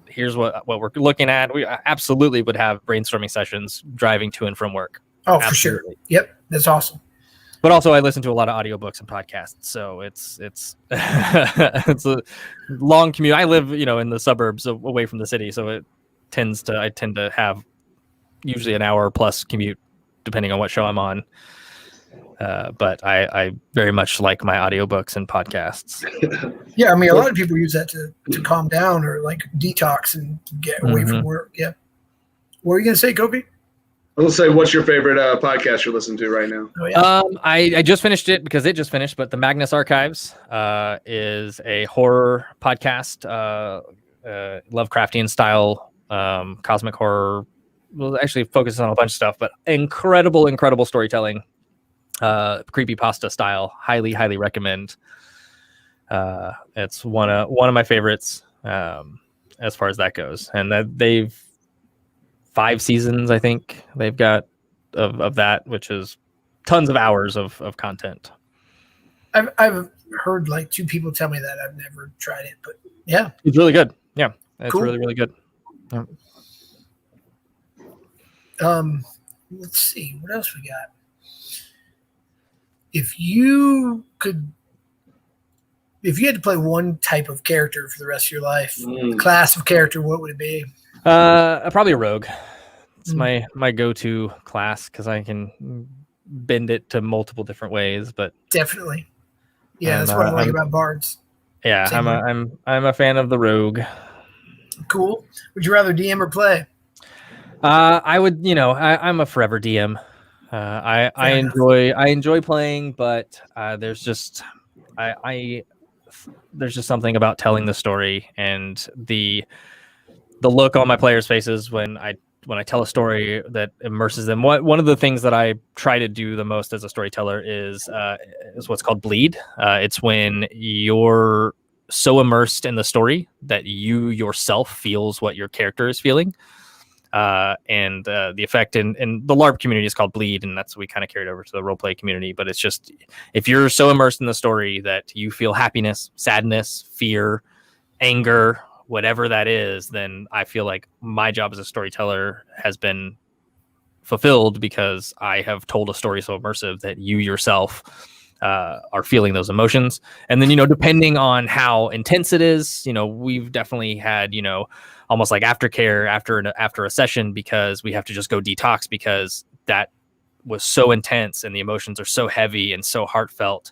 here's what we're looking at. We absolutely would have brainstorming sessions driving to and from work. Oh, absolutely. For sure. Yep. That's awesome. But also I listen to a lot of audiobooks and podcasts. So it's it's a long commute. I live, in the suburbs away from the city. So I tend to have usually an hour plus commute depending on what show I'm on. But I very much like my audiobooks and podcasts. Yeah, a lot of people use that to calm down or detox and get away from work. Yeah. What were you gonna say, Kobe? Let's say, what's your favorite podcast you're listening to right now? Oh, yeah. I just finished it because it just finished, but the Magnus Archives is a horror podcast, Lovecraftian style, cosmic horror. Well, actually focuses on a bunch of stuff, but incredible storytelling. Creepypasta style. Highly recommend. It's one of my favorites as far as that goes, and that they've 5 seasons, I think they've got of that, which is tons of hours of content. I've heard 2 people tell me that. I've never tried it, but yeah, it's really good. Yeah, it's cool. really good. Yeah. Let's see what else we got. If you had to play one type of character for the rest of your life, class of character, what would it be? Probably a rogue. It's my go-to class because I can bend it to multiple different ways. But definitely. Yeah, that's what I like about bards. Yeah, Same here. I'm a fan of the rogue. Cool. Would you rather DM or play? I would, I'm a forever DM. I enjoy playing, but there's just there's just something about telling the story and the look on my players' faces when I tell a story that immerses them. One of the things that I try to do the most as a storyteller is what's called bleed. It's when you're so immersed in the story that you yourself feels what your character is feeling. And the effect in the LARP community is called bleed, and that's what we kind of carried over to the roleplay community. But it's just, if you're so immersed in the story that you feel happiness, sadness, fear, anger, whatever that is, then I feel like my job as a storyteller has been fulfilled, because I have told a story so immersive that you yourself are feeling those emotions. And then, depending on how intense it is, we've definitely had, almost like aftercare after a session, because we have to just go detox, because that was so intense and the emotions are so heavy and so heartfelt,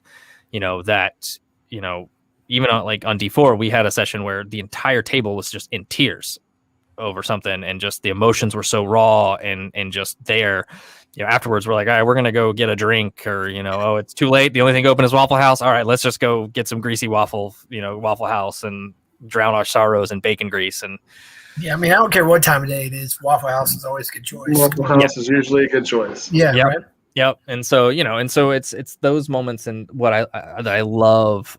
that, even on D4, we had a session where the entire table was just in tears over something, and just the emotions were so raw and just there. Afterwards we're like, all right, we're gonna go get a drink, or oh, it's too late, the only thing open is Waffle House. All right, let's just go get some greasy Waffle House, and drown our sorrows in bacon grease. And yeah, I mean, I don't care what time of day it is, Waffle House is always a good choice. Waffle House is usually a good choice. Yeah, yep. Right. Yep. And so, it's those moments, and what I love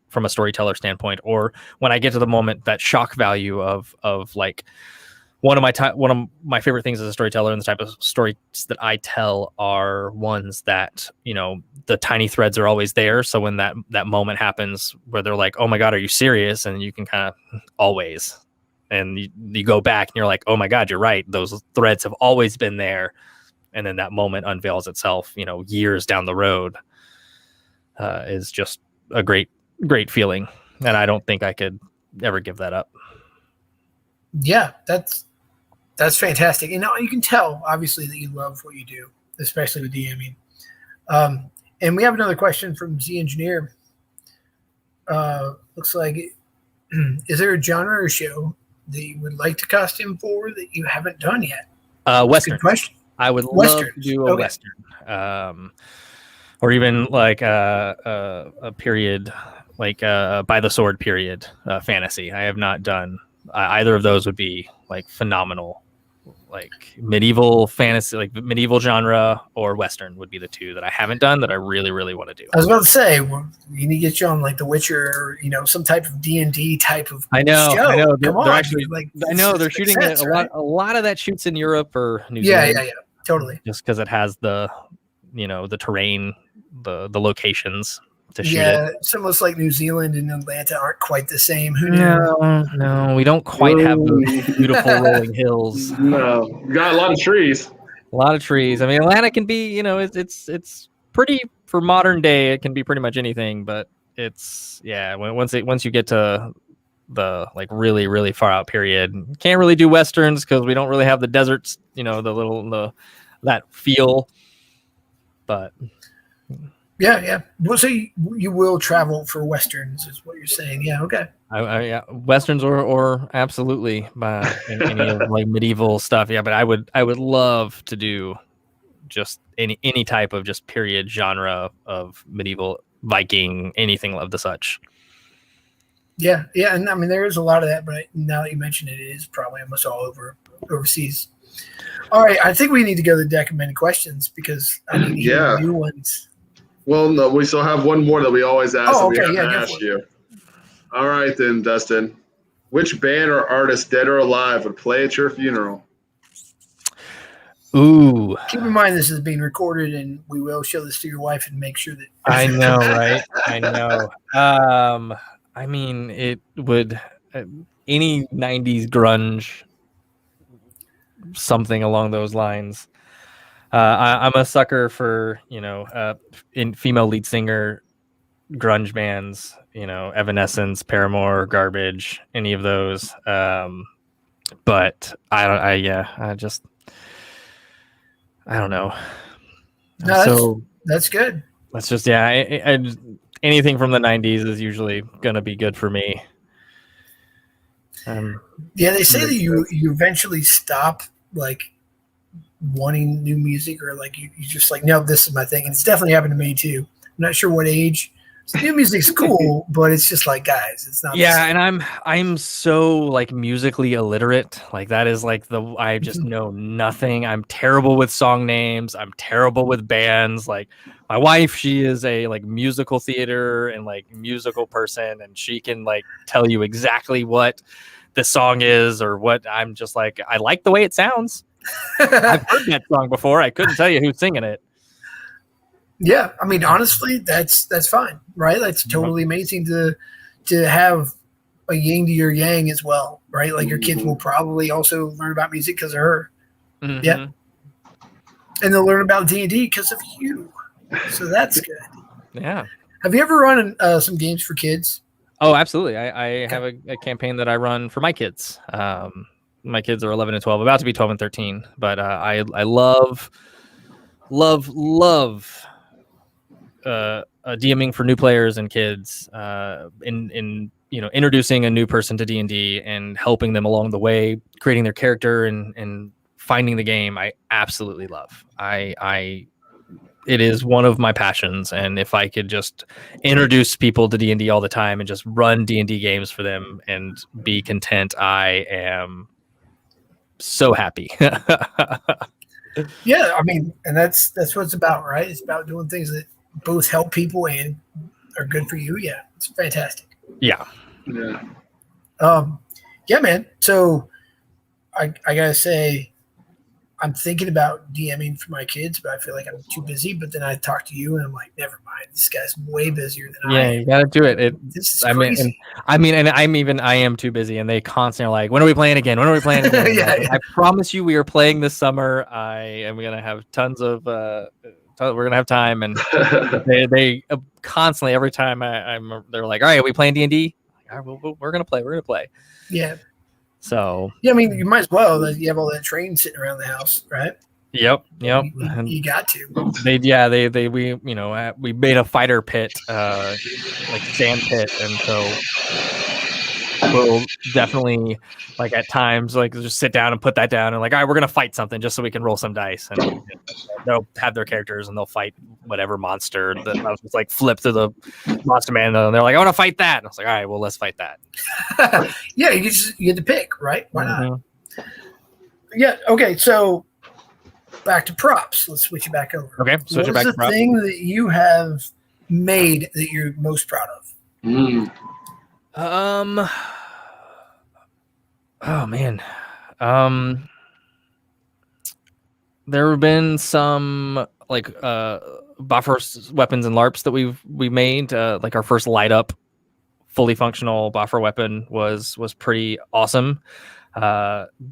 from a storyteller standpoint, or when I get to the moment, that shock value of like, one of my favorite things as a storyteller, and the type of stories that I tell are ones that, the tiny threads are always there. So when that moment happens where they're like, oh my God, are you serious? And you can kind of always, and you go back and you're like, oh my God, you're right. Those threads have always been there. And then that moment unveils itself, years down the road, is just a great, great feeling. And I don't think I could ever give that up. Yeah, that's fantastic. And you can tell, obviously, that you love what you do, especially with DMing. And we have another question from Z Engineer. Looks like, is there a genre or show that you would like to costume for that you haven't done yet? Western. Good question. I would love to do a Western, or even like a period, like by the sword period fantasy. I have not done either of those. Would be like phenomenal. Like medieval fantasy, like medieval genre, or Western would be the two that I haven't done that I really, really want to do. I was about to say, we need to get you on like The Witcher, or some type of D&D type of I know. show. They're actually like, I know they're shooting sense, it right? a lot of that shoots in Europe or New Zealand. Yeah, totally. Just because it has the the terrain, the locations to shoot it. Yeah, it's almost like New Zealand and Atlanta aren't quite the same. Who knew? No, we don't quite have those beautiful rolling hills. No, got a lot of trees. A lot of trees. I mean, Atlanta can be, it's pretty for modern day. It can be pretty much anything, but it's once you get to the like really, really far out period, can't really do Westerns because we don't really have the deserts. That feel, but. Yeah. Well, so you will travel for Westerns, is what you're saying. Yeah, okay. Yeah, Westerns or absolutely any of like medieval stuff. Yeah, but I would love to do just any type of just period genre of medieval, Viking, anything of the such. Yeah, and I mean there is a lot of that, but now that you mention it, it is probably almost all overseas. All right, I think we need to go to the deck of many questions because I need to hear new ones. Well, no, we still have one more that we always ask. Oh, we okay, have to ask you. All right, then, Dustin. Which band or artist, dead or alive, would play at your funeral? Ooh. Keep in mind this is being recorded, and we will show this to your wife and make sure that. I know, right? I know. I mean, it would any '90s grunge, something along those lines. I'm a sucker for in female lead singer grunge bands, Evanescence, Paramore, Garbage, any of those. But I don't know. No, that's good. That's just anything from the 90s is usually gonna be good for me. Yeah, they say that you eventually stop like wanting new music, or like you just like, no, this is my thing. And it's definitely happened to me too. I'm not sure what age. So new music's cool, but it's just like, guys, it's not. Yeah, and I'm so like musically illiterate. Like that is like I just know nothing. I'm terrible with song names. I'm terrible with bands. Like my wife, she is a like musical theater and like musical person, and she can like tell you exactly what the song is or what. I'm just like, I like the way it sounds. I've heard that song before. I couldn't tell you who's singing it. Yeah, I mean, honestly, that's fine, right? That's totally amazing to have a yin to your yang as well, right? Like your kids will probably also learn about music because of her. Yeah, and they'll learn about D&D because of you. So that's good. Yeah. Have you ever run some games for kids? Oh, absolutely. I have a campaign that I run for my kids. My kids are 11 and 12, about to be 12 and 13. But I love DMing for new players and kids, in introducing a new person to D&D and helping them along the way, creating their character and finding the game. I absolutely love. It is one of my passions, and if I could just introduce people to D&D all the time and just run D&D games for them and be content, I am so happy. Yeah, I mean, and that's what it's about, right? It's about doing things that both help people and are good for you. Yeah, it's fantastic. Yeah. Yeah, man. So I gotta say, I'm thinking about DMing for my kids, but I feel like I'm too busy. But then I talk to you, and I'm like, never mind. This guy's way busier than I am. Yeah, you gotta do it. This is crazy. I am too busy, and they constantly are like, when are we playing again? When are we playing again? Yeah. I promise you, we are playing this summer. I am gonna have tons of. We're gonna have time, and they constantly every time they're like, all right, are we playing D&D? All right, we're gonna play. Yeah. So yeah, I mean, you might as well. You have all that train sitting around the house, right? Yep. You got to. We made a fighter pit, like sand pit, and so we'll definitely like at times like just sit down and put that down and like, all right, we're gonna fight something just so we can roll some dice, and they'll have their characters and they'll fight whatever monster that I was just like flip to the monster man and they're like, I want to fight that, and I was like, all right, well, let's fight that. Yeah, you get to pick, right? Why not? Yeah. Okay. So back to props. Let's switch it back over. Okay. Switch it back to props. What is the thing that you have made that you're most proud of? Oh man. There have been some like buffer weapons and LARPs that we made. Like our first light up fully functional buffer weapon was pretty awesome.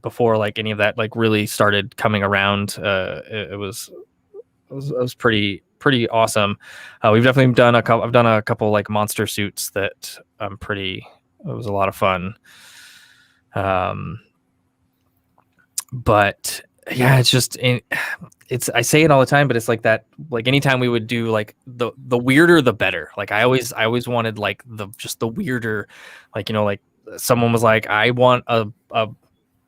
Before like any of that like really started coming around, it was pretty awesome. We've definitely done I've done a couple like monster suits that it was a lot of fun. But yeah, it's just I say it all the time, but it's like that, like anytime we would do like the weirder the better. Like I always wanted like the weirder, like, like someone was like, I want a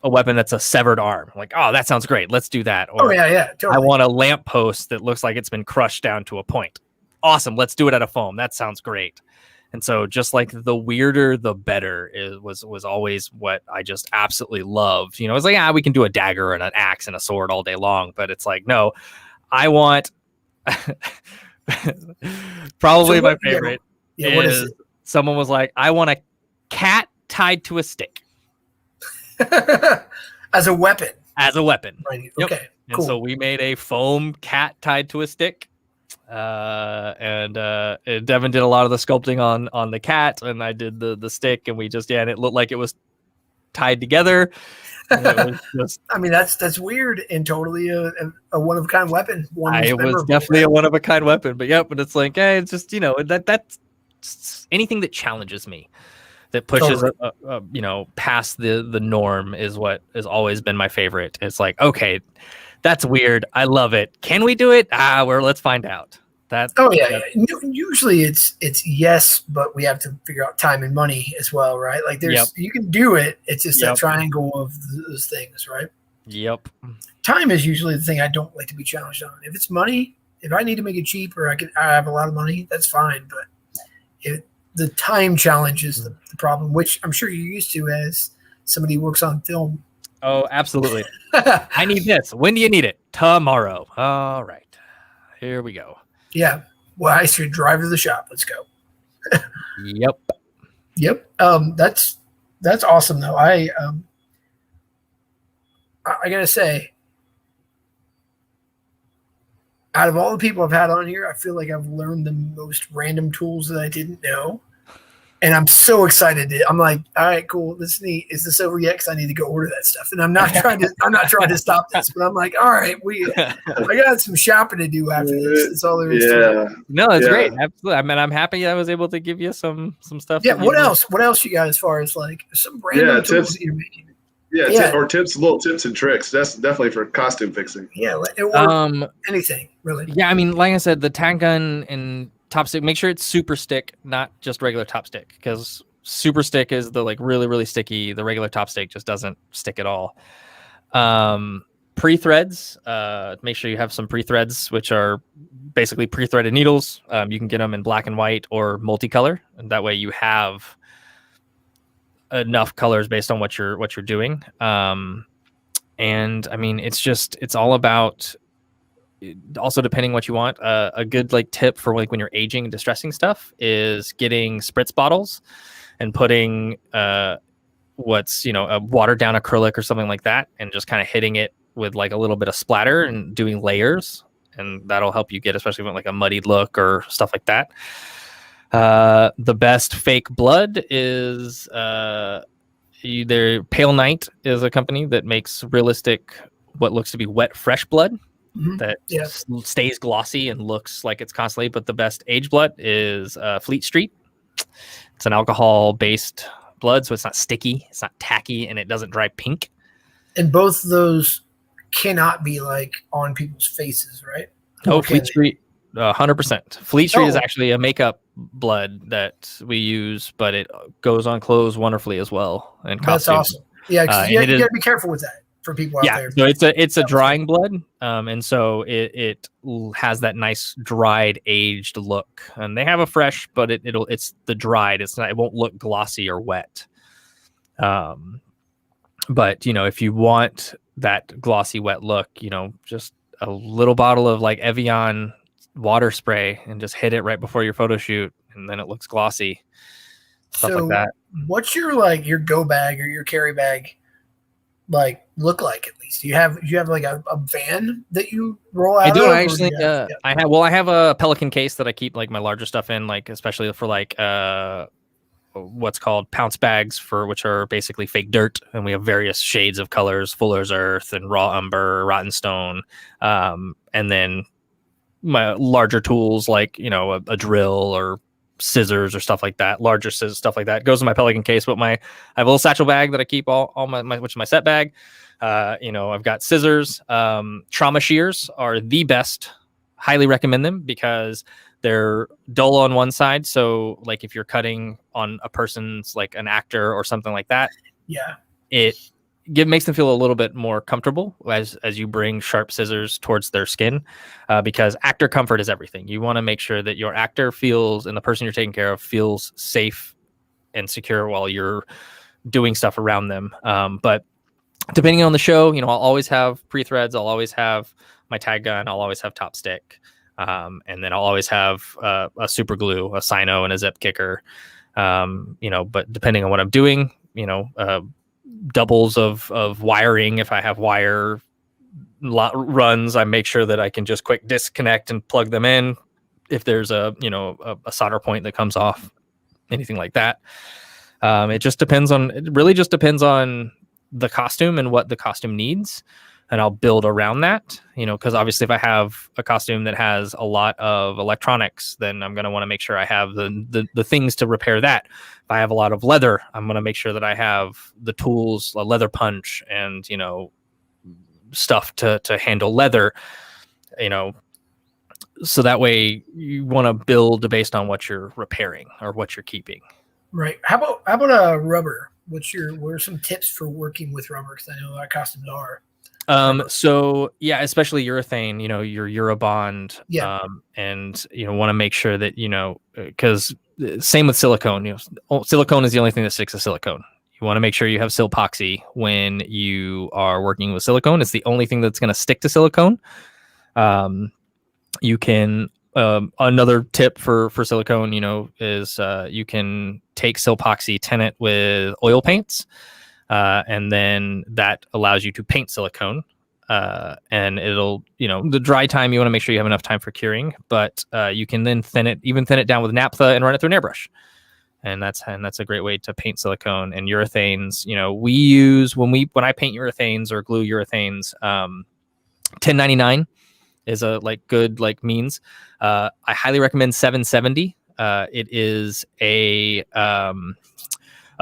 weapon that's a severed arm. I'm like, oh, that sounds great, let's do that. Or totally. I want a lamppost that looks like it's been crushed down to a point. Awesome, let's do it out of foam. That sounds great. And so just like the weirder, the better was always what I just absolutely loved. It's like, we can do a dagger and an axe and a sword all day long. But it's like, no, I want probably my favorite is someone was like, I want a cat tied to a stick. As a weapon. Right. Yep. Okay. And cool. so we made a foam cat tied to a stick. And Devin did a lot of the sculpting on the cat, and I did the stick, and we just and it looked like it was tied together. And it was just, I mean, that's weird and totally a one of a kind weapon. It was definitely a one of a kind weapon, but but it's like, it's just that's anything that challenges me, that pushes past the norm is what has always been my favorite. It's like, okay, that's weird, I love it. Can we do it? Let's find out. Oh yeah. Usually it's yes, but we have to figure out time and money as well, right? Like you can do it. It's just that triangle of those things, right? Yep. Time is usually the thing I don't like to be challenged on. If it's money, if I need to make it cheap or I have a lot of money, that's fine. But the time challenge is the problem, which I'm sure you're used to as somebody who works on film. Oh, absolutely. I need this. When do you need it? Tomorrow. All right. Here we go. Yeah. Well, I should drive to the shop. Let's go. Yep. Yep. That's awesome though. I gotta say, out of all the people I've had on here, I feel like I've learned the most random tools that I didn't know. And I'm so excited. I'm like, all right, cool. This is neat. Is this over yet? Because I need to go order that stuff. And I'm not trying to stop this, but I'm like, all right, I got some shopping to do after this. That's all there is to it. No, it's great. Absolutely. I mean, I'm happy I was able to give you some stuff. Yeah. What else? What else you got as far as like some random tools that you're making? Or little tips and tricks. That's definitely for costume fixing. Yeah. Or anything really. Yeah. I mean, like I said, the tag gun and top stick, make sure it's super stick, not just regular top stick, because super stick is the like really, really sticky. The regular top stick just doesn't stick at all. Pre-threads, make sure you have some pre-threads, which are basically pre-threaded needles. You can get them in black and white or multicolor, and that way you have enough colors based on what you're doing. And I mean, it's all about also depending what you want. A good like tip for like when you're aging and distressing stuff is getting spritz bottles and putting what's a watered down acrylic or something like that, and just kind of hitting it with like a little bit of splatter and doing layers, and that'll help you get, especially with like a muddied look or stuff like that. The best fake blood is either Pale Knight is a company that makes realistic what looks to be wet fresh blood. That stays glossy and looks like it's constantly. But the best age blood is Fleet Street. It's an alcohol-based blood, so it's not sticky, it's not tacky, and it doesn't dry pink. And both of those cannot be like on people's faces, right? Oh, Fleet Street, 100%. Fleet Street is actually a makeup blood that we use, but it goes on clothes wonderfully as well. And that's awesome. Yeah, because you got to be careful with that. For people out there. So it's a drying blood, and so it has that nice dried aged look. And they have a fresh, but it's the dried. It won't look glossy or wet. But if you want that glossy wet look, just a little bottle of like Evian water spray and just hit it right before your photo shoot, and then it looks glossy. Stuff like that. What's your go bag or your carry bag like look like? At least you have like a van that you roll out? I do actually. I have a Pelican case that I keep like my larger stuff in, like especially for like what's called pounce bags, which are basically fake dirt, and we have various shades of colors: Fuller's Earth and Raw Umber, Rotten Stone, and then my larger tools like a drill or scissors or stuff like that, larger scissors, stuff like that goes in my Pelican case. But I have a little satchel bag that I keep all my which is my set bag. I've got scissors. Trauma shears are the best. Highly recommend them because they're dull on one side. So like if you're cutting on a person's, like an actor or something like that, it makes them feel a little bit more comfortable as you bring sharp scissors towards their skin, because actor comfort is everything. You want to make sure that your actor feels, and the person you're taking care of feels safe and secure while you're doing stuff around them. But depending on the show, I'll always have pre-threads. I'll always have my tag gun. I'll always have top stick. And then I'll always have a super glue, a Sino, and a zip kicker. But depending on what I'm doing, doubles of wiring. If I have wire runs, I make sure that I can just quick disconnect and plug them in. If there's a solder point that comes off, anything like that. It really just depends on the costume and what the costume needs. And I'll build around that, because obviously if I have a costume that has a lot of electronics, then I'm going to want to make sure I have the things to repair that. If I have a lot of leather, I'm going to make sure that I have the tools, a leather punch, and, stuff to handle leather. so that way you want to build based on what you're repairing or what you're keeping. Right. How about rubber? What are some tips for working with rubber? Because I know a lot of costumes are. So yeah, especially urethane, your Eurobond, and want to make sure that because same with silicone. Silicone is the only thing that sticks to silicone. You want to make sure you have silpoxy when you are working with silicone. It's the only thing that's going to stick to silicone. You can another tip for silicone, is you can take silpoxy, tin it with oil paints. And then that allows you to paint silicone, and it'll, the dry time, you want to make sure you have enough time for curing, but you can then thin it down with naphtha and run it through an airbrush. And that's a great way to paint silicone. And urethanes, we use when I paint urethanes or glue urethanes, 1099 is a good means. I highly recommend 770. It is a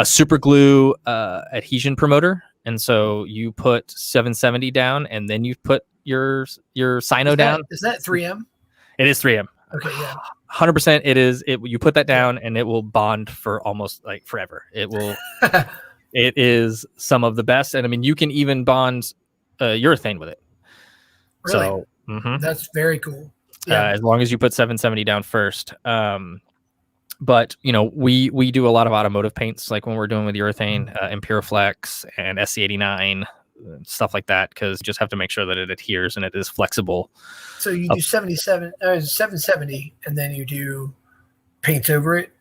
super glue adhesion promoter, and so you put 770 down, and then you put your Sino down. Is that 3M? It is 3M. Okay, yeah, 100%. It is. You put that down, and it will bond for almost forever. It will. It is some of the best, and I mean, you can even bond urethane with it. Really? So that's very cool. Yeah. As long as you put 770 down first. But we do a lot of automotive paints, like when we're doing with urethane, Impuriflex and SC89, stuff like that, because you just have to make sure that it adheres and it is flexible. So you do 770, and then you do paints over it.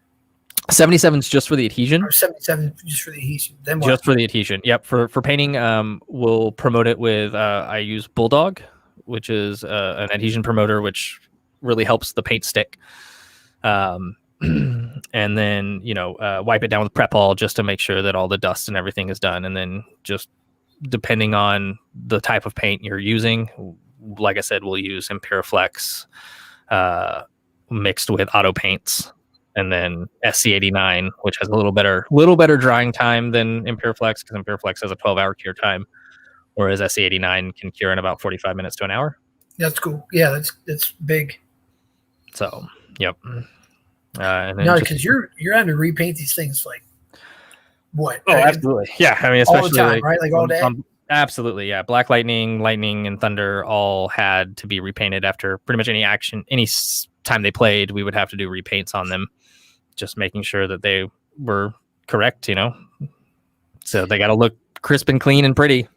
77 is just for the adhesion. Or 77 just for the adhesion. Then what? Just for the adhesion. Yep. For painting, we'll promote it with. I use Bulldog, which is an adhesion promoter, which really helps the paint stick. And then wipe it down with Prep-All just to make sure that all the dust and everything is done. And then just depending on the type of paint you're using, like I said, we'll use Impuriflex mixed with auto paints, and then SC89, which has a little better drying time than Impuriflex, because Impuriflex has a 12-hour cure time, whereas SC89 can cure in about 45 minutes to an hour. That's cool. Yeah, that's big. So, yep. No, because you're having to repaint these things what? Oh, absolutely. Yeah, I mean, especially all the time, right? All day. Absolutely, yeah. Black Lightning, and Thunder all had to be repainted after pretty much any action. Any time they played, we would have to do repaints on them, just making sure that they were correct. So they got to look crisp and clean and pretty.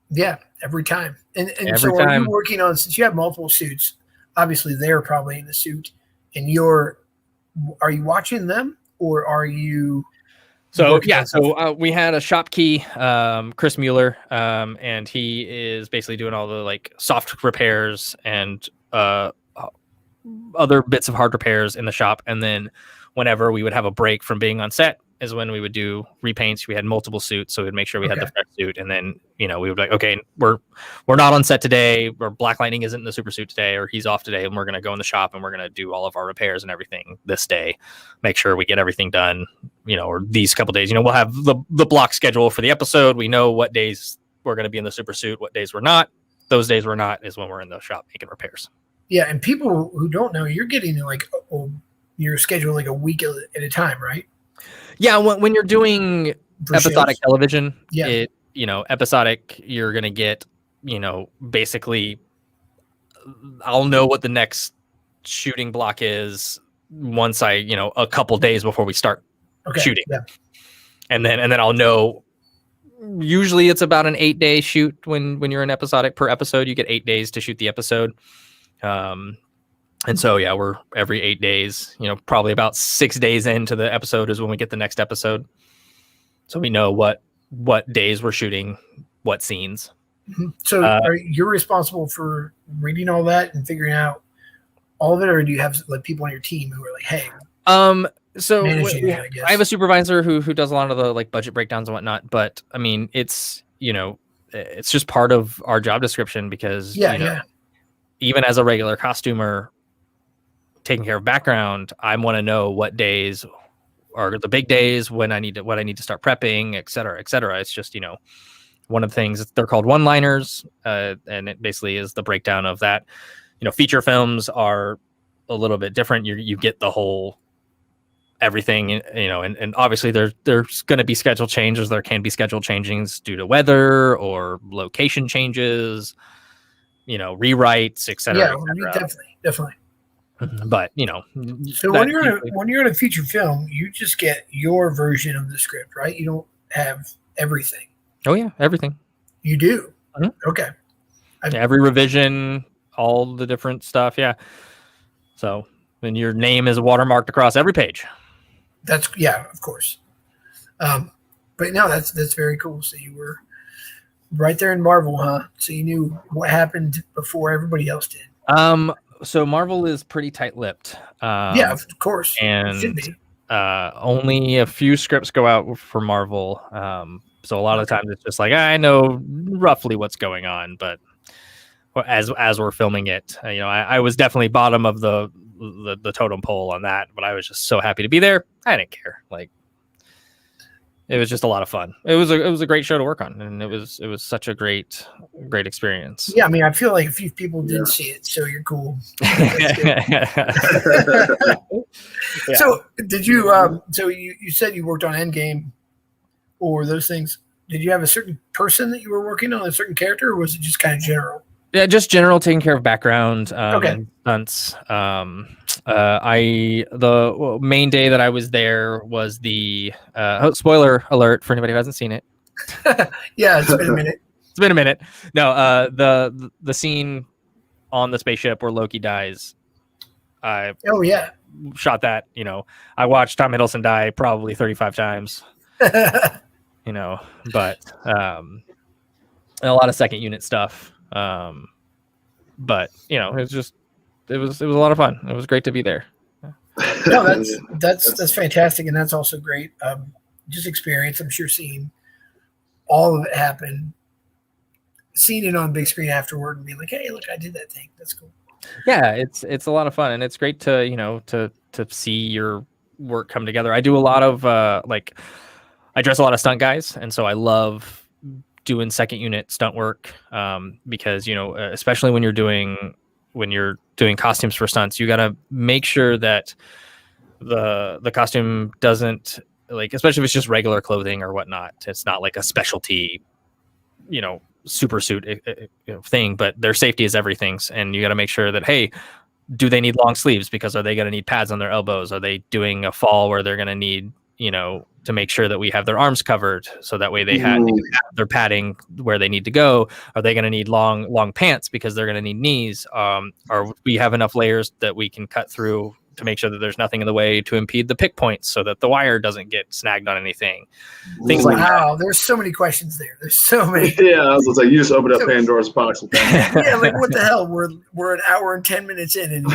Yeah, every time. And every so time. Are you working on, since you have multiple suits? Obviously, they're probably in the suit, and are you watching them, or are you? So yeah, we had a shop key, Chris Mueller, and he is basically doing all the soft repairs and other bits of hard repairs in the shop. And then whenever we would have a break from being on set is when we would do repaints. We had multiple suits, so we'd make sure we had the fresh suit, and then we would be like, okay, we're not on set today, or Black Lightning isn't in the super suit today, or he's off today, and we're gonna go in the shop and we're gonna do all of our repairs and everything this day, make sure we get everything done, or these couple days. We'll have the block schedule for the episode. We know what days we're gonna be in the super suit, what days we're not. Those days we're not is when we're in the shop making repairs. Yeah, and people who don't know, you're getting your schedule a week at a time, right? Yeah, when you're doing episodic television, episodic, you're going to get, basically, I'll know what the next shooting block is once a couple days before we start shooting. Yeah. And then I'll know, usually it's about an 8-day shoot when you're in episodic. Per episode, you get 8 days to shoot the episode. And so, yeah, we're every 8 days, probably about 6 days into the episode is when we get the next episode. So we know what days we're shooting, what scenes. Mm-hmm. So you're responsible for reading all that and figuring out all of it, or do you have people on your team who are like, hey? So I have a supervisor who does a lot of the budget breakdowns and whatnot. But I mean, it's it's just part of our job description, because even as a regular costumer taking care of background, I want to know what days are the big days, when I need to start prepping, et cetera, et cetera. It's just, one of the things, they're called one-liners, and it basically is the breakdown of that. feature films are a little bit different. You get the whole everything, and obviously there's going to be schedule changes. There can be schedule changes due to weather or location changes, rewrites, etc. Yeah, definitely. But so when you're in a feature film, you just get your version of the script, right? You don't have everything. Oh yeah, everything. You do. Mm-hmm. Okay. Every revision, all the different stuff. Yeah. So then your name is watermarked across every page. Of course. But no, that's very cool. So you were right there in Marvel, huh? So you knew what happened before everybody else did. So Marvel is pretty tight-lipped. Yeah, of course. And it should be. Only a few scripts go out for Marvel. So a lot of times it's just like, I know roughly what's going on, but as we're filming it, I was definitely bottom of the totem pole on that, but I was just so happy to be there. I didn't care. Like, it was just a lot of fun. It was a great show to work on, and it was such a great experience. Yeah, I mean, I feel like a few people didn't see it, so you're cool. So did you? So you said you worked on Endgame or those things. Did you have a certain person that you were working on, a certain character, or was it just kind of general? Yeah, just general, taking care of background, Okay. and stunts. The main day that I was there was the spoiler alert for anybody who hasn't seen it. Yeah, it's been a minute. It's been a minute. No, the scene on the spaceship where Loki dies. I shot that. I watched Tom Hiddleston die probably 35 times. But a lot of second unit stuff. But it was a lot of fun. It was great to be there. No, that's fantastic, and that's also great. Just experience. I'm sure seeing all of it happen, seeing it on big screen afterward, and being like, "Hey, look, I did that thing." That's cool. Yeah, it's a lot of fun, and it's great to to see your work come together. I do a lot of I dress a lot of stunt guys, and so I love doing second unit stunt work because especially when you're doing costumes for stunts, you got to make sure that the costume doesn't, especially if it's just regular clothing or whatnot, it's not like a specialty super suit thing, but their safety is everything, and you got to make sure that, hey, do they need long sleeves, because are they going to need pads on their elbows? Are they doing a fall where they're going to need to make sure that we have their arms covered, so that way they have their padding where they need to go? Are they going to need long pants because they're going to need knees? Or we have enough layers that we can cut through to make sure that there's nothing in the way to impede the pick points, so that the wire doesn't get snagged on anything. Things like that. Wow, there's so many questions there. There's so many. Yeah, I was like, you just opened up Pandora's box with that. Yeah, like what the hell? We're an hour and 10 minutes in, and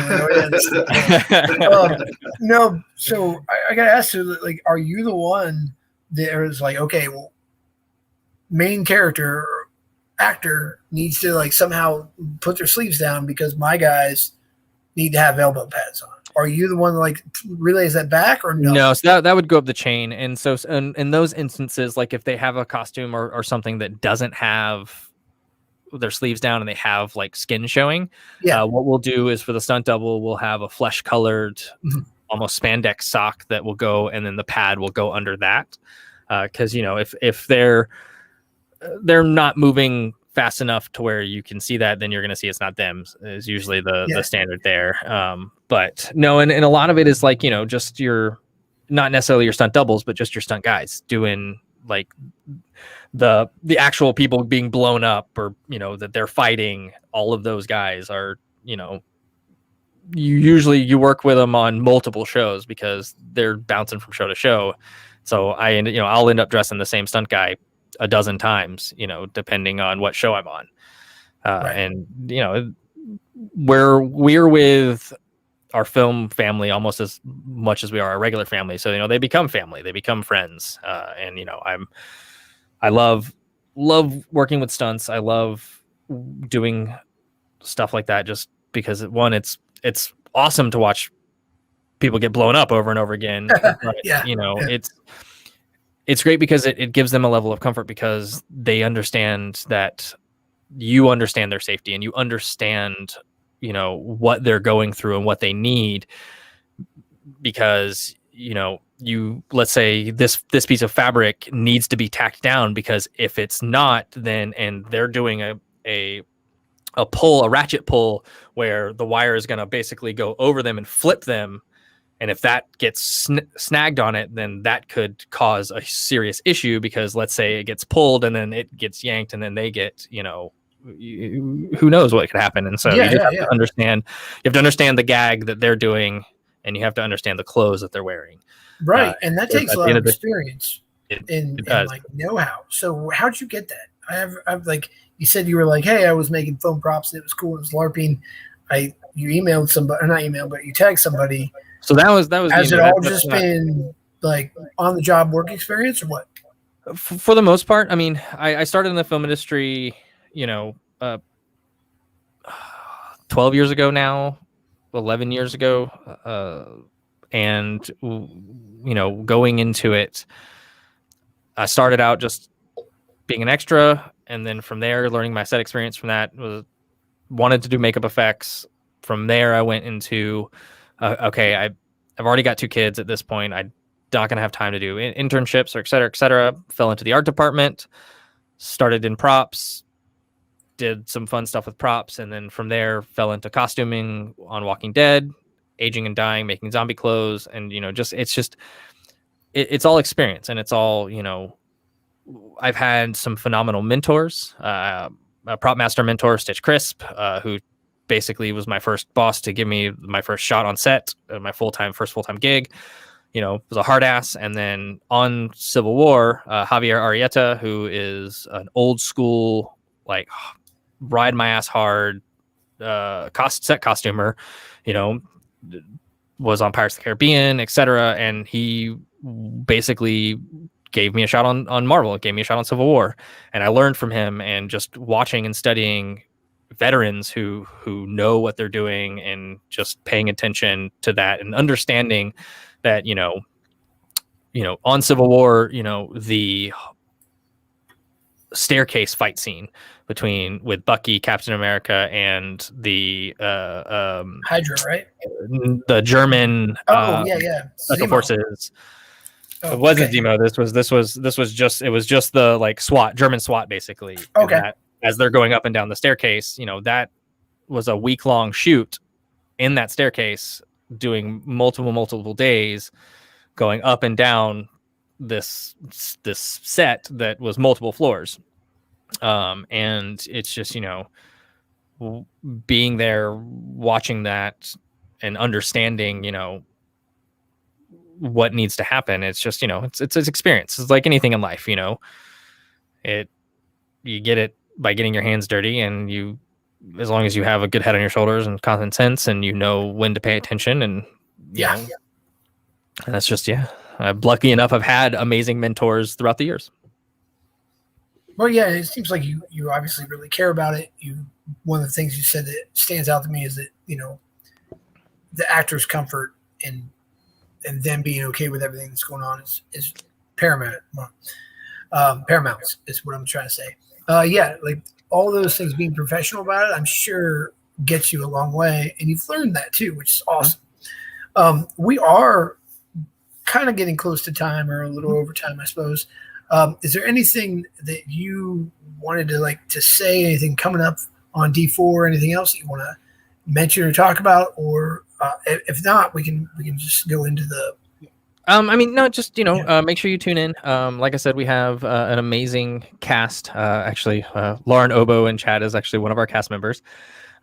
no. So I gotta ask you, are you the one that is like, okay, well, main character or actor needs to somehow put their sleeves down because my guys need to have elbow pads on? Are you the one that relays that back, or no? No, so that would go up the chain. And so in those instances, if they have a costume or something that doesn't have their sleeves down and they have skin showing, what we'll do is, for the stunt double, we'll have a flesh colored almost spandex sock that will go, and then the pad will go under that. Because if they're not moving fast enough to where you can see that, then you're going to see it's not them, is usually the standard there. But no, and a lot of it is just not necessarily your stunt doubles, but just your stunt guys doing the actual people being blown up, or that they're fighting. All of those guys are you work with them on multiple shows because they're bouncing from show to show. So I'll end up dressing the same stunt guy a dozen times, depending on what show I'm on. Right. And we're with our film family almost as much as we are our regular family. So they become family, they become friends, and I love working with stunts. I love doing stuff like that, just because one, it's awesome to watch people get blown up over and over again. But, it's great because it gives them a level of comfort, because they understand that you understand their safety, and you understand what they're going through and what they need, because let's say this piece of fabric needs to be tacked down, because if it's not, then and they're doing a ratchet pull where the wire is going to basically go over them and flip them, and if that gets snagged on it, then that could cause a serious issue, because let's say it gets pulled and then it gets yanked and then they get who knows what could happen. And so you have to understand the gag that they're doing, and you have to understand the clothes that they're wearing. Right. And that takes a lot of experience and like know-how. So how'd you get that? I've like, you said you were like, hey, I was making foam props and it was cool. It was LARPing. You emailed somebody, or not emailed, but you tagged somebody. So that was has it all just been like on the job work experience, or what? For the most part, I mean, I started in the film industry, 12 years ago now, 11 years ago. And, going into it, I started out just being an extra. And then from there, learning my set experience from that, wanted to do makeup effects. From there, I went into, I've already got 2 kids at this point. I'm not going to have time to do internships or et cetera, et cetera. Fell into the art department, started in props, did some fun stuff with props. And then from there, fell into costuming on Walking Dead, aging and dying, making zombie clothes. And, it's all experience, and it's all, I've had some phenomenal mentors, a prop master mentor, Stitch Crisp, who basically was my first boss to give me my first shot on set, my first full-time gig, was a hard ass. And then on Civil War, Javier Arrieta, who is an old school, like ride my ass hard, set costumer, was on Pirates of the Caribbean, etc. And he basically gave me a shot on Marvel, gave me a shot on Civil War. And I learned from him, and just watching and studying veterans who know what they're doing, and just paying attention to that, and understanding that, on Civil War, the staircase fight scene with Bucky, Captain America, and the Hydra, right? The German special Zemo. forces. Oh, it wasn't Zemo. This was just the like German SWAT basically. Okay. As they're going up and down the staircase, that was a week-long shoot in that staircase, doing multiple days, going up and down this set that was multiple floors. And it's just, being there, watching that, and understanding, what needs to happen. It's just, it's experience. It's like anything in life, you get it by getting your hands dirty, and as long as you have a good head on your shoulders and common sense, and when to pay attention, and and that's just, I'm lucky enough. I've had amazing mentors throughout the years. Well, yeah, it seems like you obviously really care about it. One of the things you said that stands out to me is that, the actor's comfort and them being okay with everything that's going on is paramount. Paramount is what I'm trying to say. Like all those things, being professional about it, I'm sure gets you a long way, and you've learned that too, which is awesome. We are kind of getting close to time, or a little over time, I suppose. Is there anything that you wanted to say, anything coming up on D4, anything else that you want to mention or talk about? Or if not, we can just go into the... make sure you tune in. Like I said, we have an amazing cast. Actually, Lauren Obo in chat is actually one of our cast members.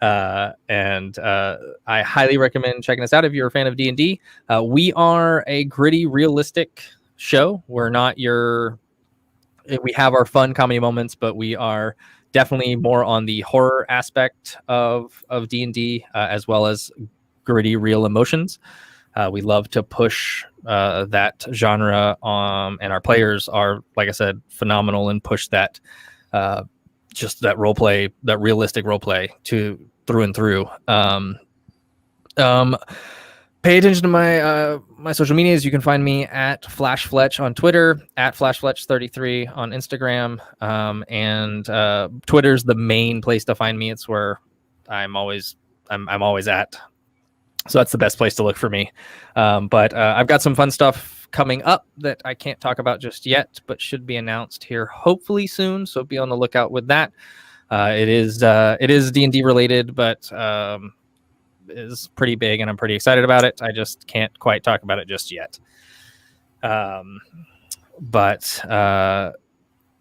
And I highly recommend checking us out if you're a fan of D&D. We are a gritty, realistic show. We're not we have our fun comedy moments, but we are definitely more on the horror aspect of D&D, as well as gritty, real emotions. We love to push that genre, and our players are, like I said, phenomenal, and push that just that role play, that realistic role play through and through. Pay attention to my social medias. You can find me at FlashFletch on Twitter, at FlashFletch33 on Instagram, and Twitter's the main place to find me. It's where I'm always I'm always at. So that's the best place to look for me. But I've got some fun stuff coming up that I can't talk about just yet, but should be announced here hopefully soon. So be on the lookout with that. It is D&D related, but is pretty big, and I'm pretty excited about it. I just can't quite talk about it just yet.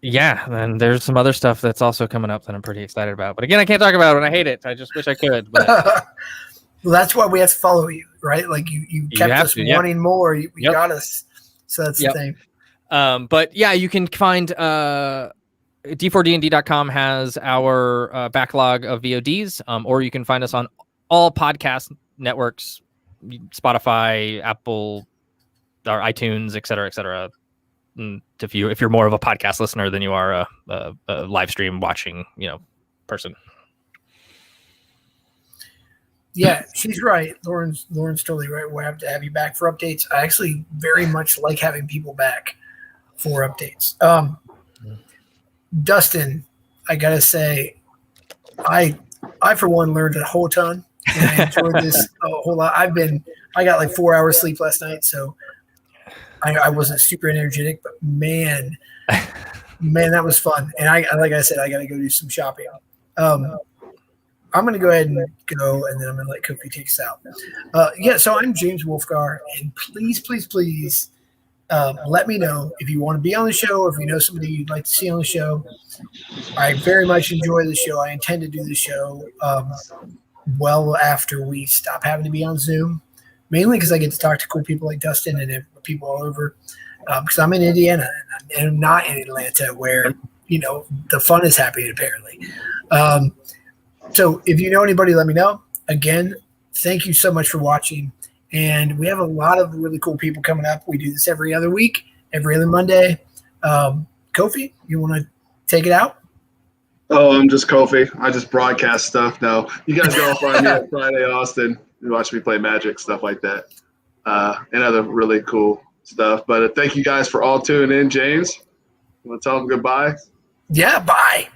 Yeah, and there's some other stuff that's also coming up that I'm pretty excited about. But again, I can't talk about it, and I hate it. I just wish I could. But well, that's why we have to follow you, right? Like you kept us wanting more. You got us. So that's the thing. But yeah, you can find d4dnd.com has our backlog of VODs, or you can find us on all podcast networks, Spotify, Apple, or iTunes, et cetera, if you're more of a podcast listener than you are a live stream watching, person. Yeah, she's right. Lauren's totally right. We'll have to have you back for updates. I actually very much like having people back for updates. Dustin, I gotta say, I for one learned a whole ton, and I enjoyed this a whole lot. I got like 4 hours sleep last night, so I wasn't super energetic, but man, that was fun. And like I said, I got to go do some shopping. I'm going to go ahead and go, and then I'm going to let Kofi take us out. So I'm James Wulfgar, and please let me know if you want to be on the show, or if you know somebody you'd like to see on the show. I very much enjoy the show. I intend to do the show well after we stop having to be on Zoom, mainly because I get to talk to cool people like Dustin and people all over, because I'm in Indiana and I'm not in Atlanta, where the fun is happening apparently. So if you know anybody, let me know. Again, thank you so much for watching, and we have a lot of really cool people coming up. We do this every other week, every other Monday. Kofi, you want to take it out? Oh, I'm just Kofi. I just broadcast stuff now. You guys go find me on Friday, Austin. You watch me play Magic, stuff like that, and other really cool stuff. But thank you guys for all tuning in. James, you want to tell them goodbye? Yeah, bye.